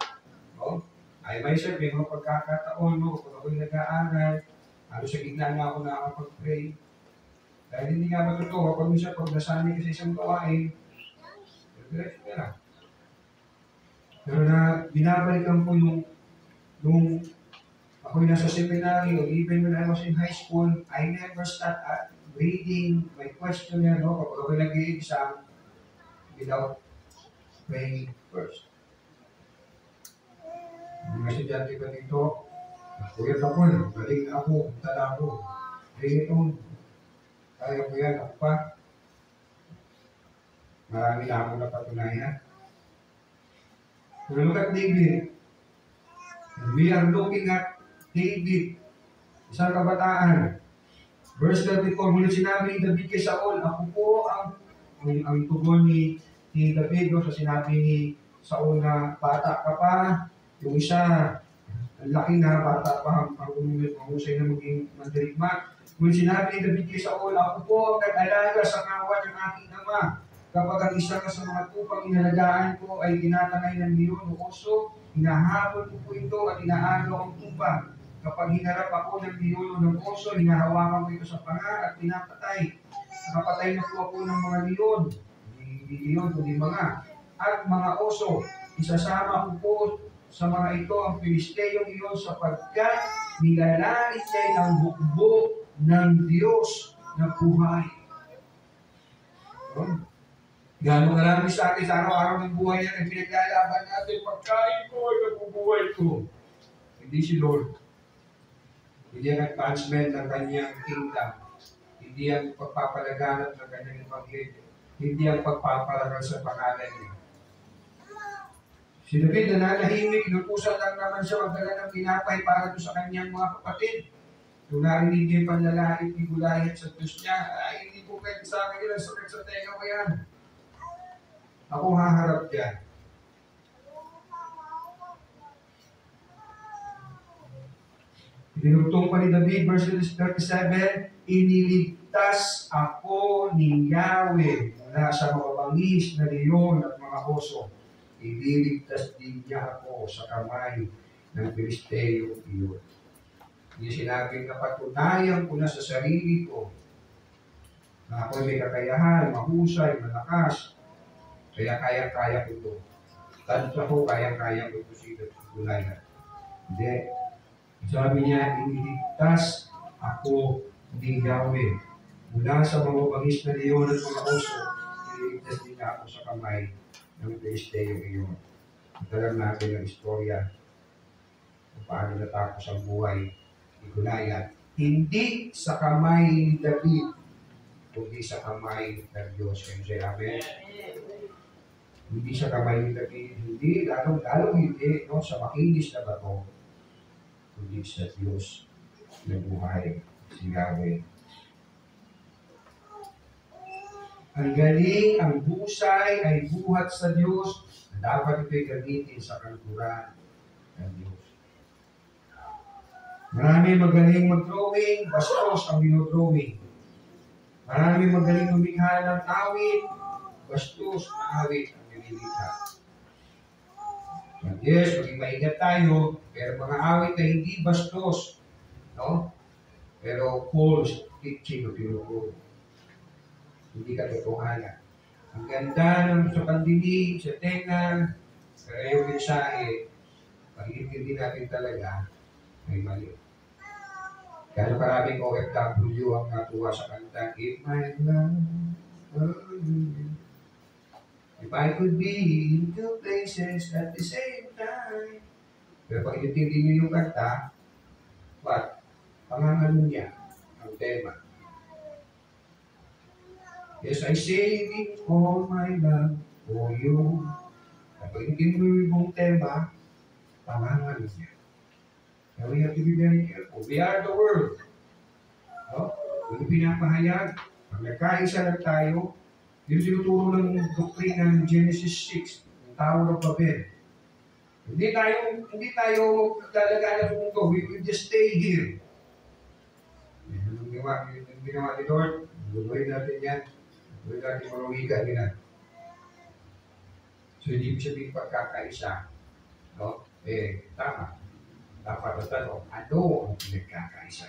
no? I myself, may mga pagkakataon, no? Kung ako'y nag-aaral, halos sa gitna na ako nakakapag-pray. Dahil hindi nga ba totoo, kapag minsan pag nasanay ka sa isang gawain, diretso ka na. Pero na binabalikan ko nung ako'y nasa seminary or even when I was in high school, I never start reading my questionnaire, no? Kapag ako'y nag-i-exam without praying first. Mga estudyante ka dito, kuya ka po, galing ako, tala ako. Hindi ito, kaya ko yan, ako pa. Marami na ako napatunayan. Look at David. And we are looking at David, isang kabataan. Verse 34, mula sinabi ni David kay Saul, ako po ang tugon ni David, no, sa sinabi ni Saul na bata ka pa, yung isa, ang laki na bata pa, ang mahusay na maging mandirigma. Mula sinabi ni David kay Saul, ako po ang nag-alaga sa kawan ng aking ama. Kapag ang isa ka sa mga tupang inalagaan ko ay tinatanay ng leon o oso, hinahabol ko po ito at inaagaw ang tupa. Kapag hinarap ako ng leon o ng oso, hinahawakan ko ito sa panga at pinapatay. Nakapatay na po ako ng mga leon, hindi leon kundi mga, at mga oso. Isasama ko po sa mga ito ang Pilisteyong iyon sapagkat nilalait niya ang bukbok ng Diyos na buhay. Gano'ng karami sa atin sa araw-araw ng buhay yan ang pinaglalaban natin. Pagkain ko ay nabubuhay ko. Hindi si Lord. Hindi ang advancement ng kanyang kingdom. Hindi ang pagpapalaganap ng kanyang ebanghelyo. Hindi ang pagpapalagal sa pangalan niya. Si David nananahimik, inutusan lang naman siya magdala ng tinapay para doon sa kanyang mga kapatid. Kung narinig niya yung panlalait ni Goliath sa Diyos niya, ay hindi po pwede sa akin ilang sakit sa tenga ko yan. Ako haharap yan. Dinugtong pa ni David, verse 37, iniligtas ako ni Yahweh mula sa mga bangis na leon at mga oso. Ililigtas din niya ako sa kamay ng Pilisteyong iyon. Hindi sinabing napatunayan ko na sa sarili ko na ako may kakayahan, mahusay, malakas. Kaya kaya-kaya ko ito. Tanto ako, kaya-kaya ko ito si Goliath. Hindi. Sabi niya, iniligtas ako ni Yahweh. Mula sa mga bangis na leon at mga oso, iniligtas din niya ako sa kamay ng Pilisteyong iyon. Italang natin ang istorya kung paano natapos ang buhay ni Goliath. Hindi sa kamay ni David, kundi sa kamay ng Diyos. Say amen. Hindi sa kamay ni David, hindi, lalong hindi, no, sa makinis na bato, kundi sa Diyos na buhay, si Yahweh. Ang galing, ang husay ay buhat sa Diyos na dapat ito'y gamitin sa kanluran ng Diyos. Marami magaling mag-drawing, bastos ang dinodrawing. Marami magaling lumikha ng awit, bastos na awit ang nililika. So, yes, maging maingat tayo, pero mga awit na hindi bastos, no? Pero false teaching o tinuturo. Hindi katotohanan. Ang ganda ng sa pandinig, sa tenga, pero yung mensahe, pag-iintindi natin talaga, ay mali. Kaya karaming OFW ang natuwa sa kanta, If my love, if I could be in two places at the same time. Pero pag iintindi niyo yung kanta, what? Pangangalo niya ang tema. Yes, I say it all my love for you. Kapag hindi mo yung tema, pangangalo niya. Now we have to be very careful. We are the world. No? Kung pinapahayag, Pag nagkaisa lang tayo, yung tinuturo ng doktrina ng Genesis 6, yung Tower of Babel. Hindi tayo lalagyan ng mundo. We will just stay here. Yung ginawa ni Lord, gagawin natin yan. Gagawin natin mga wika nila. So, hindi sabihin pagkakaisa. No? Tama. Dapat na tanong, ano ang pinagkakaisa?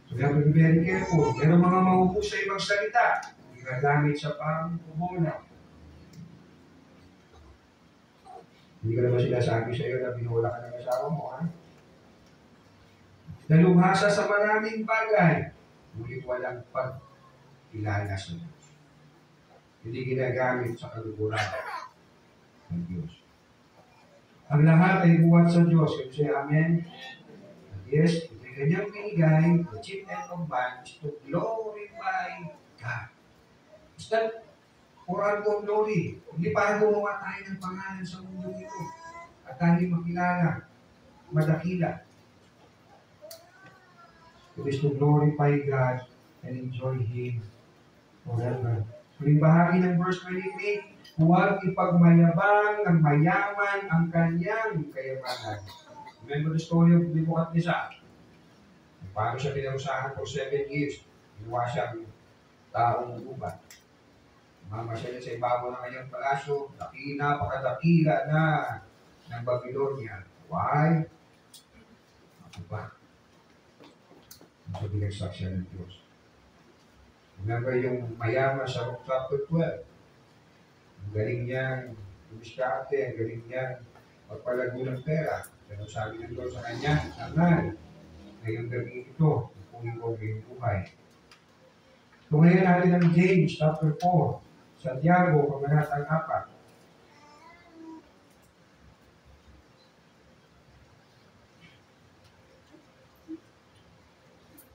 So, we have to be very careful. Meron mga mahuhus sa ibang salita. Ginagamit sa pang-puhunan. Hindi ka naman sinasabi sa iyo na binula ka ng asawa mo, ha? Nalumhasa sa maraming bagay, ngunit walang pagkilala sa Diyos. Hindi ginagamit sa kaluguran ng Diyos. Ang lahat ay buhat sa Diyos. Can you say amen? And yes, ito'y kanyang binigay. The chief end of man is to glorify God. Is that for our glory? Hindi para gumawa tayo ng pangalan sa mundo ito. At tayo makilala, madakila. It is to glorify God and enjoy Him forever. Huling bahagi ng verse 28, huwag ipagmayabang ng mayaman ang kanyang kayamanan. Remember the story of Nebuchadnezzar? Paano siya pinarusahan for 7 years? Ginawa siyang taong gubat. Mamasya niya sa ibabaw ng kanyang palasyo, napakadakila na ng Babylonia. Why? Ako ba? Sa binagsaksya ng Diyos. Remember yung mayaman sa Luke chapter 12. Ang galing niyang dumiskarte, ang galing niyang magpalago ng pera. Pero sabi ng Diyos sa kanya, Tangal, ngayong gabi ito, kukunin ko ngayong buhay. Tungayan natin ang James chapter 4, Santiago, Kabanatang 4.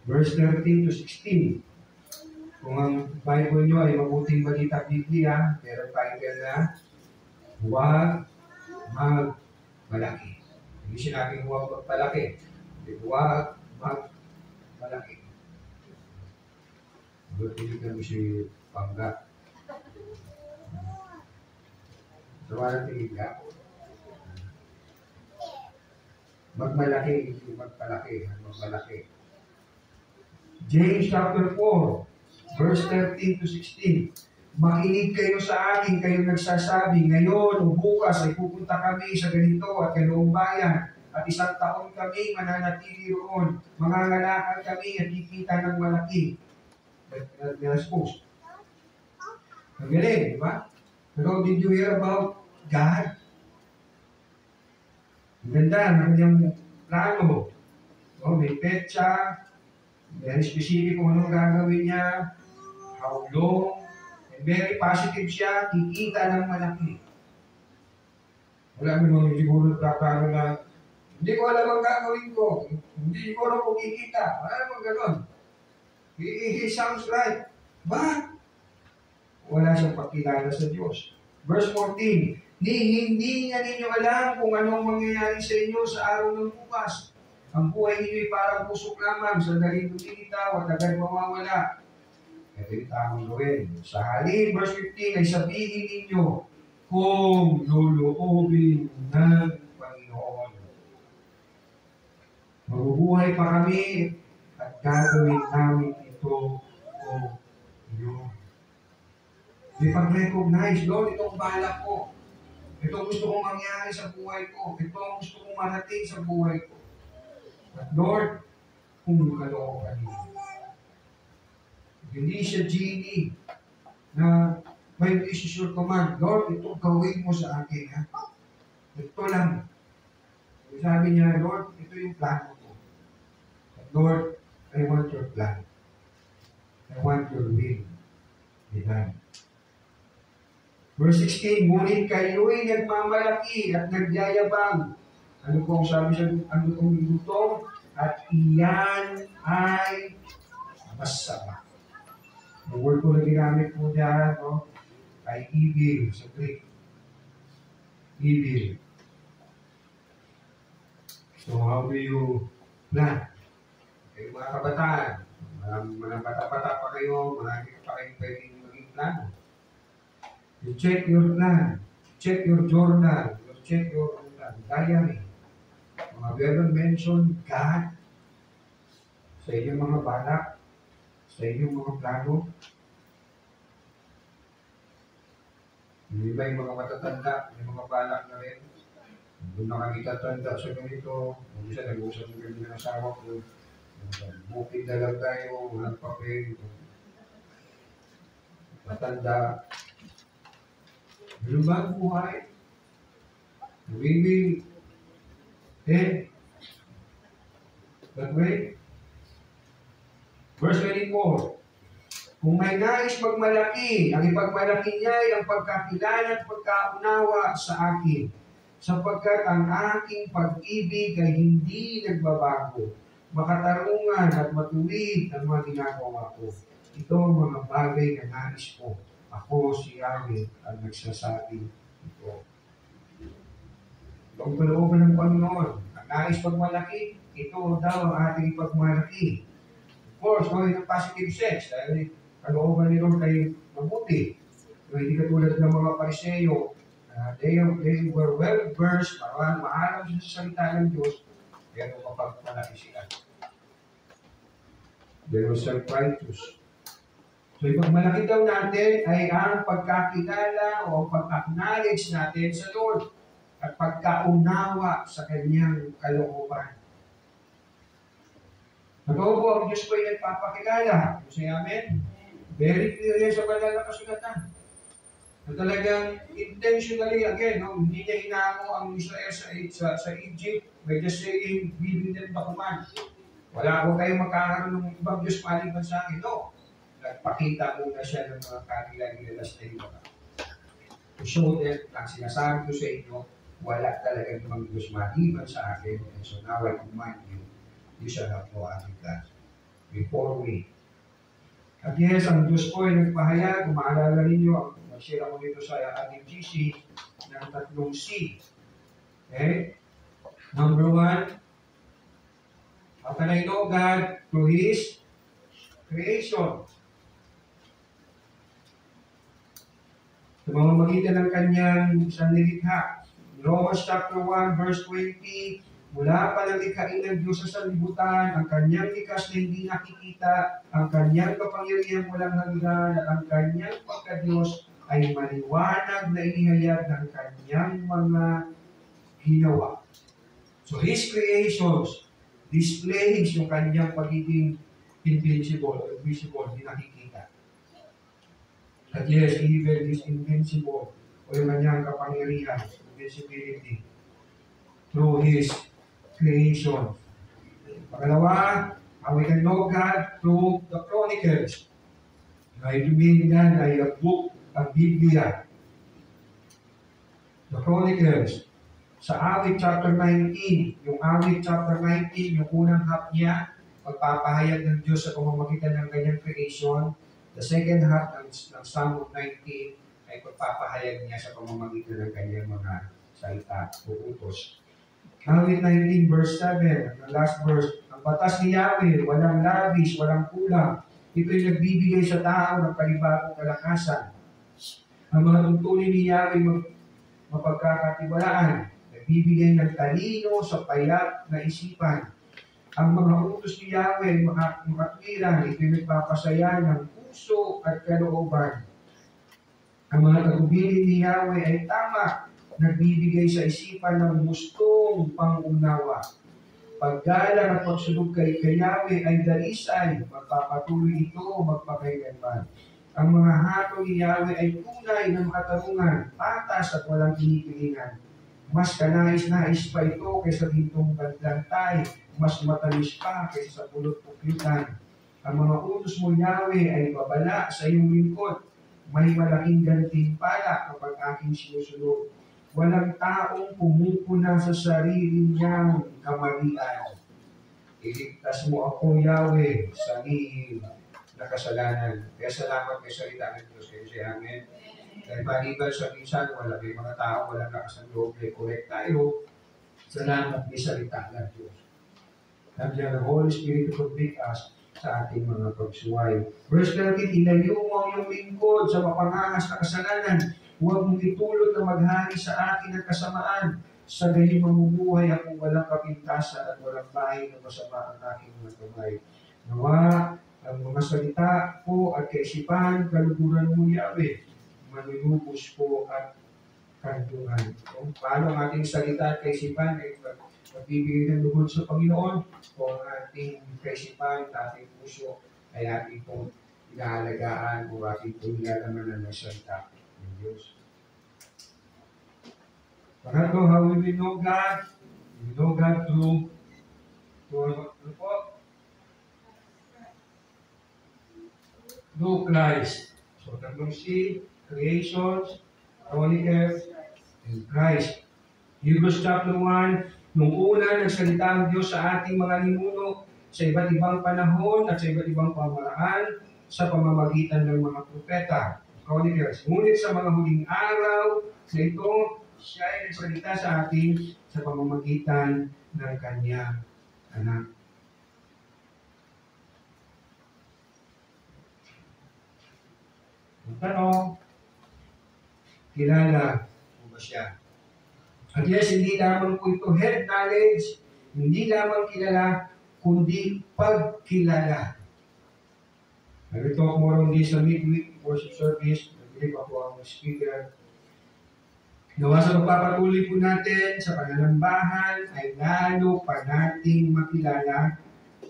Verse 13 to 16. Kung ang Bible nyo ay mabuting balita Biblia, pero title na, huwag magmalaki. Hindi sinabing huwag magpalaki. Huwag magmalaki. Tinignan mo si Pangga. Sawa ng tinignan. Magmalaki, hindi magpalaki. Magmalaki. James chapter 4, verse 13 to 16. Makinig kayo sa akin, kayong nagsasabi, ngayon o bukas ay pupunta kami sa ganito at ganoong bayan, at 1 taon kami mananatili roon. Mangangalakal kami at kikita ng malaki. That's post. Ang galing, di ba? Pero did you hear about God? Ang ganda ng kanyang plano. May petsa, very specific kung anong gagawin niya, how long, and very positive siya, kikita ng malaki. Wala mo siguro nagkakaro na, hindi ko alam ang gagawin ko, hindi ko alam kung kikita, wala mo gano'n. He sounds right. But, wala siyang pakilala sa Diyos. Verse 14, hindi nga ninyo alam kung anong mangyayari sa inyo sa araw ng bukas. Ang buhay ninyo ay parang pusok lamang, sandaling lumilitaw at agad mawawala. Ito yung tamang gawin. Sa halin, verse 15, ay sabihin ninyo, kung luluobin ng Panginoon. Mabubuhay pa kami at gagawin namin ito o yun. May pag-recognize, Lord, itong balak ko. Ito ang gusto kong mangyari sa buhay ko. Ito ang gusto kong marating sa buhay ko. At Lord, kung kalooban niyo. Hindi siya genie na may decision command. Lord, ito gawin mo sa akin. Ha? Ito lang. Sabi niya, Lord, ito yung plano ko. But Lord, I want your plan. I want your will be done. Verse 16, ngunit kayo'y nagmamalaki at nagyayabang. Ano pong sabi siya, ano pong lutong? At iyan ay masama. The word ko na ginamit po dyan, no, ay evil sa Greek. Evil. So how do you plan? Kayo mga kabataan, Mga bata-bata pa kayo, marami pa kayong pwedeng maging plano. You check your plan, check your journal, you check your diary. Mga verbal mention, God, sa inyong mga balak, sa inyong mga plano. Yung iba yung mga matatanda, yung mga balak na rin. Doon na kami tatanda sa ganito, kung isa nag-uusap ng ganito ng asawa ko, bukid na lang tayo, walang papel, matanda. Ganun ba ang buhay? Maybe, that way. Verse 24. Kung may nais magmalaki, ang ipagmalaki niya ay ang pagkakilala at pagkaunawa sa akin, sapagkat ang aking pag-ibig ay hindi nagbabago. Makatarungan at matuwid ang mga ginagawa ko. Ito ang mga bagay na nais ko. Ako si Yahweh ang nagsasabi ito. Itong kalooban ng Panginoon, ang nais pagmalaki, ito daw ang ating pagmalaki. Of course, going to positive sense, dahil kalooban ni Lord ay mabuti. So, hindi katulad ng mga Pariseyo, they were well-versed, maalam sila sa salita ng Diyos, pero mapagmalaki sila. They were self-righteous. So, ipagmalaki daw natin ay ang pagkakilala o pag-acknowledge natin sa Lord at pagkaunawa sa Kanyang kalooban. Totoo po, ang Diyos ko ay nagpapakilala. Say amen? Very clear yan sa banal na kasulatan. Na talagang intentionally, again, no, hindi niya hinamo ang Israel sa Egypt by just saying, giving them the command. Huwag kayong magkakaroon ng ibang Diyos maliban sa akin. No. Nagpakita muna siya ng mga kanilang-nilalas na iba. To show them, ang sinasabi ko sa inyo, wala talaga ibang Diyos maliban sa akin. And so now I command you, you shall have no other God before me. At yes, ang Diyos ko ay nagpahayag, kung maalala ninyo, mag-share ako nito sa ating GC ng 3 C. Okay? Number 1, how can I know God? Through His creation. Sa mga magitan ng kanyang sanlilikha. Romans chapter 1, verse 20, mula pa ng likhain ng Diyos sa sanlibutan, ang kanyang likas na hindi nakikita, ang kanyang kapangyarihan walang hanggan, at ang kanyang pagka-Diyos ay maliwanag na inihayag ng kanyang mga ginawa. So His creations displays yung kanyang pagiging invincible, hindi nakikita. At yes, even His invincible, o yung kanyang kapangyarihan, invincibility, through His creation. Pangalawa, we can know God through the Chronicles. Ito mean yan ay a book, a Biblia. The Chronicles. Sa Awit chapter 19, yung Awit chapter 19, yung unang half niya, pagpapahayag ng Diyos sa pamamagitan ng kanyang creation. The second half ng Psalm of 19 ay pagpapahayag niya sa pamamagitan ng kanyang mga salita o utos. Awit 19 verse 7, ang last verse, ang batas ni Yahweh, walang labis, walang kulang. Ito'y nagbibigay sa tao ng panibagong kalakasan. Ang mga tuntunin ni Yahweh mapagkakatiwalaan, nagbibigay ng talino sa payat na isipan. Ang mga utos ni Yahweh makatwiran, ito'y nagpapasaya ng puso at kalooban. Ang mga tagubilin ni Yahweh ay tama, nagbibigay sa isipan ng gustong pangunawa. Paggalang at pagsunod kay Yahweh ay dalisay, magpapatuloy ito magpakailanman. Ang mga hatol ni Yahweh ay tunay na makatarungan, patas at walang kinikilingan. Mas kanais-nais pa ito kaysa gintong gandantay, mas matamis pa kaysa sa pulot-pukyutan. Ang mga utos mo, Yahweh, ay babala sa iyong lingkod. May malaking gantimpala kapag aking sinusunod. Walang taong pumupuna sa sarili niyang kamalian. Iligtas mo ako, Yahweh, sa lihim na kasalanan. Kaya salamat kay salita ng Diyos. Kaya siya, amen. Dahil maliban sa minsan, wala may mga tao, walang lakas ng loob, may correct tayo. Salamat kay salita ng Diyos. Nandiyan ang Holy Spirit to convict us sa ating mga pagsuway. Verse 13, ilayo mo ang iyong lingkod sa mapangangas na kasalanan. Huwag mong itulot na maghari sa akin ang kasamaan. Sa gayon mamumuhay akong walang kapintasan at walang bahay na masama ang aking mga kamay. Nawa ang mga salita ko at kaisipan, kaluguran mo, Yahweh, manunubos po at kantungan. Kung paano ang ating salita at kaisipan ay magbibigay ng lugod sa Panginoon, o ang ating kaisipan at ating puso ay ating pong inaalagaan o ating pong nilalamanan ng salita ng Diyos. Pangatlo, how will we know God? We know God through Christ. So, tatlong C, creations, Holy Earth, and Christ. Hebrews chapter 1, nung una nagsalita ang Diyos sa ating mga ninuno sa iba't ibang panahon at sa iba't ibang pamaraan sa pamamagitan ng mga propeta. Holy Earth. Ngunit sa mga huling araw na ito, siya ay nagsalita sa atin sa pamamagitan ng kanyang anak. Ang tanong, kilala mo ba siya? At yes, hindi lamang po ito head knowledge, hindi lamang kilala, kundi pagkilala. I talk more on this sa midweek worship service. Nag-believe ako ang speaker. Nawa sa pagpapatuloy po natin sa pananambahan ay lalo pa nating makilala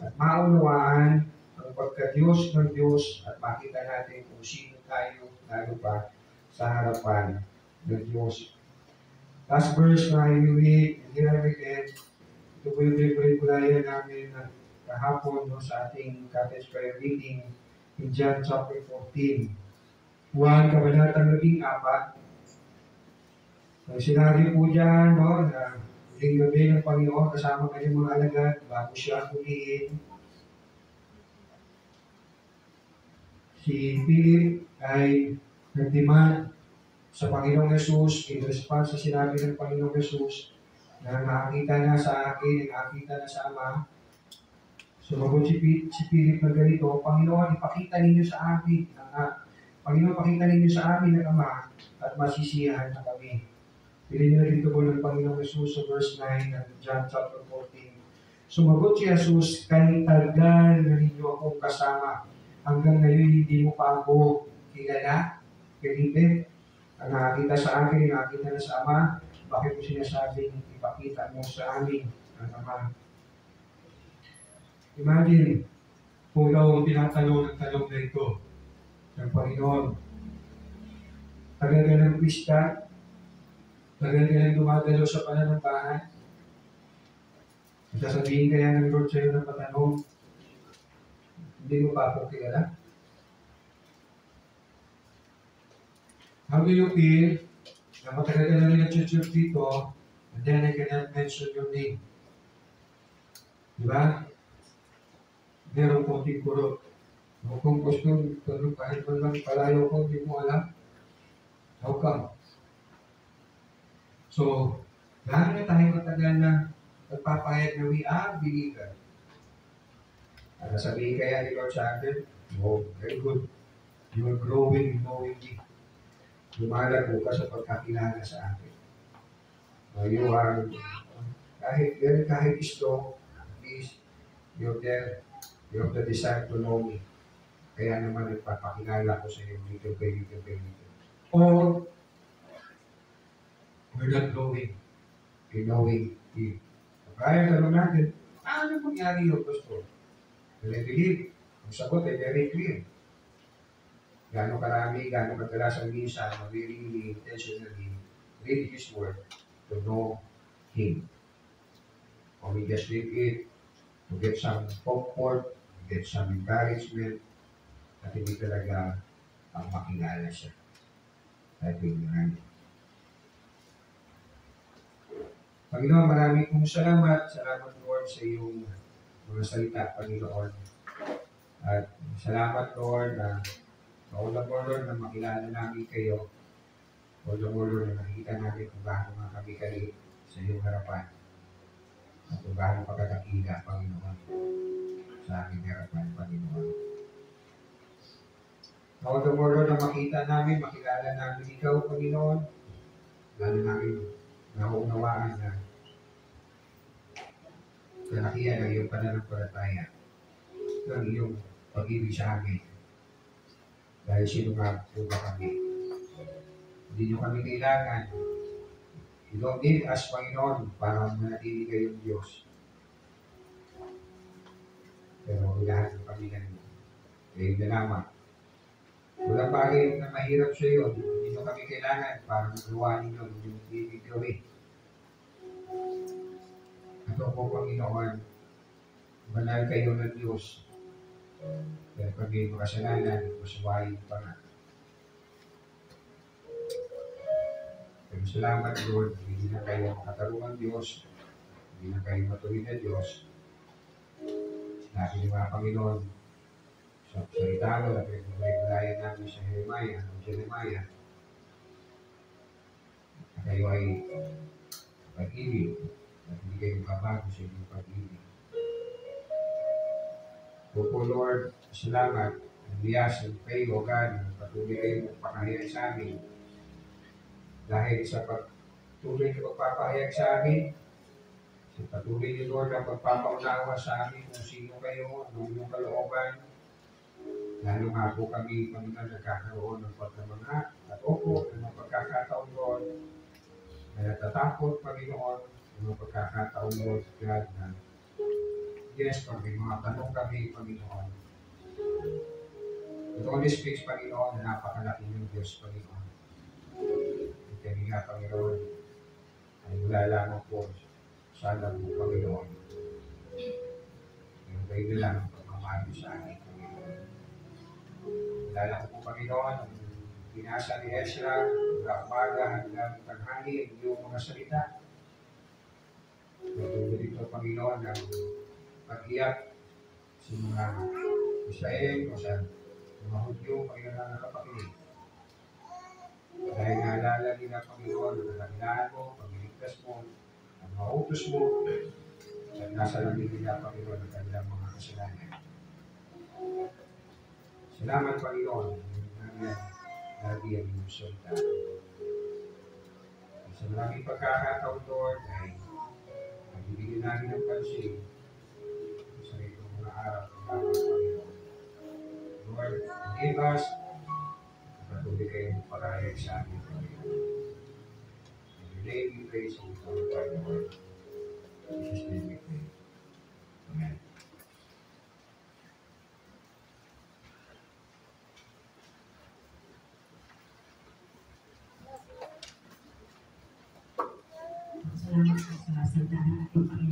at maunawaan ang pagka-Diyos ng Diyos at makita natin kung sino tayo lalo pa sa harapan ng Diyos. Last verse na i-read, here again, ito po yung regularya namin na kahapon no, sa ating cottage prayer reading in John chapter 14. Juan, kabanatang 14. Ang sinabi po dyan, no, na huling gabi ng Panginoon kasama kanyang mga alagad bago siya huliin. Si Philip ay nagdemand sa Panginoong Jesus in response sa sinabi ng Panginoong Jesus na nakakita na sa akin, nakakita na sa Ama. Sumagot si Philip na ganito, Panginoon, ipakita ninyo sa amin Panginoon, pakita ninyo sa amin ang Ama at masisiyahan na kami. Pili nyo dito po ng Panginoong Jesus sa verse 9 ng John chapter 14. Sumagot si Jesus, kahit tagal na ninyo akong kasama, hanggang ngayon hindi mo pa ako kilala, Felipe. Ang nakakita sa akin, nakakita na sa Ama, bakit mo sinasabing ipakita mo sa amin ang Ama? Imagine, kung ikaw ang tinatanong ng tanong na ito ng Panginoon, tagal ka ng pista, tagal ka ng dumadalo sa pananambahan, sasabihin kaya ng Lord sa'yo ng patanong, hindi mo pa ako kilala? How do you feel na matagal ka na rin nag-church dito and then I cannot mention your name? Diba? Meron konting kurot. Kung gusto, kahit man lang palayo ko, hindi mo alam. How come? So, gaano na tayo matagal na nagpapayag na we are believer? Ano sabihin kaya ni Lord sa atin? Oh, very good. You are growing in knowing me. Lumalago ka sa pagkakilala sa akin. You are, kahit isto, please, you're there. You have the desire to know me. Kaya naman nagpapakilala ko sa iyo little by little by little. Or, we're not knowing. We're knowing Him. Kaya tanong natin, ano mangyari yun, Pastor? Well, I believe, ang sagot ay very clear. Gano'ng karami, gano'ng kadalas ang misa na we really intentionally read His Word to know Him. Or we just read it to get some comfort, to get some encouragement, at hindi talaga ang makilala siya. At yung Panginoon, marami kong salamat. Salamat, Lord, sa iyong mga salita, Panginoon. At salamat, Lord, na kaulang mo, Lord, na makilala namin kayo. Kaulang mo, Lord, na nakita namin kung gaano nga kami kalit sa iyong harapan. At kung gaano pagkakakila, Panginoon. sa aming harapan, Panginoon. All the more, Lord, na makita namin, makilala namin Ikaw, Panginoon, lalo namin nauunawaan na kalakihan ng iyong pananampalataya, ng iyong pag-ibig sa amin. Dahil sino nga po ba kami? Hindi nyo kami kailangan. You don't need us, Panginoon, para manatili kayong Diyos. Pero ilahat ng kami ng kayo na lamang. Walang bagay na mahirap sa iyo. Hindi nyo kami kailangan para magawa ninyo yung ibig gawin. Ito po, Panginoon, banal kayo ng Diyos. Pero kami makasalanan, masuwayin pa nga. Pero salamat, Lord, hindi na kayo makatarungan Diyos, hindi na kayo matuwid na Diyos. Sinabi ng mga Panginoon, sa salita mo na pinagmulayan namin sa Jeremiah, na kayo ay pag-ibig, at hindi kayo mababago sa inyong pag-ibig. Opo, Lord, salamat, nagliyasan kayo, O God, na patuloy kayo magpakahayag sa amin. Dahil sa patuloy na magpapahayag sa amin, sa patuloy ni Lord ang pagpapaunawa sa amin kung sino kayo, anong inyong kalooban, lalo nga po kami, Panginoon, nagkakaroon ng pagkamangha at opo, ng pagkakataon, Lord, na natatakot, Panginoon, ng pagkakataon, Lord, God, na yes, pag may mga tanong kami, Panginoon. It only speaks, Panginoon, na napakalaki ng Diyos, Panginoon. At kami nga, Panginoon, ay wala lamang po sa alam mo, Panginoon. Yung kayo na lang ang pagmamahal sa amin, Panginoon. Alala ko po, Panginoon, ang binasa ni Ezra, mula umaga hanggang tanghali, ang iyong mga salita. Natuloy dito, Panginoon, ang pag-iyak sa mga Israel o sa mga Hudyo, Panginoon, na nakapakinig. Dahil naalala nila, Panginoon, ang kadakilaan mo, pagliligtas mo, ang mga utos mo, at nasa langit nila, Panginoon, ang kanilang mga kasalanan. Salamat, Panginoon, namin lagi ang iyong salita. Sa maraming pagkakataon, Lord, ay nagbibigyan namin ng pansin sa itong mga araw ng lamang, Panginoon. Lord, forgive us. Patuloy kayong parayag sa amin, Panginoon. In your name we praise and glorify the Lord. In Jesus' name we pray. Amen. Salamat po sa salita ng ating Panginoon.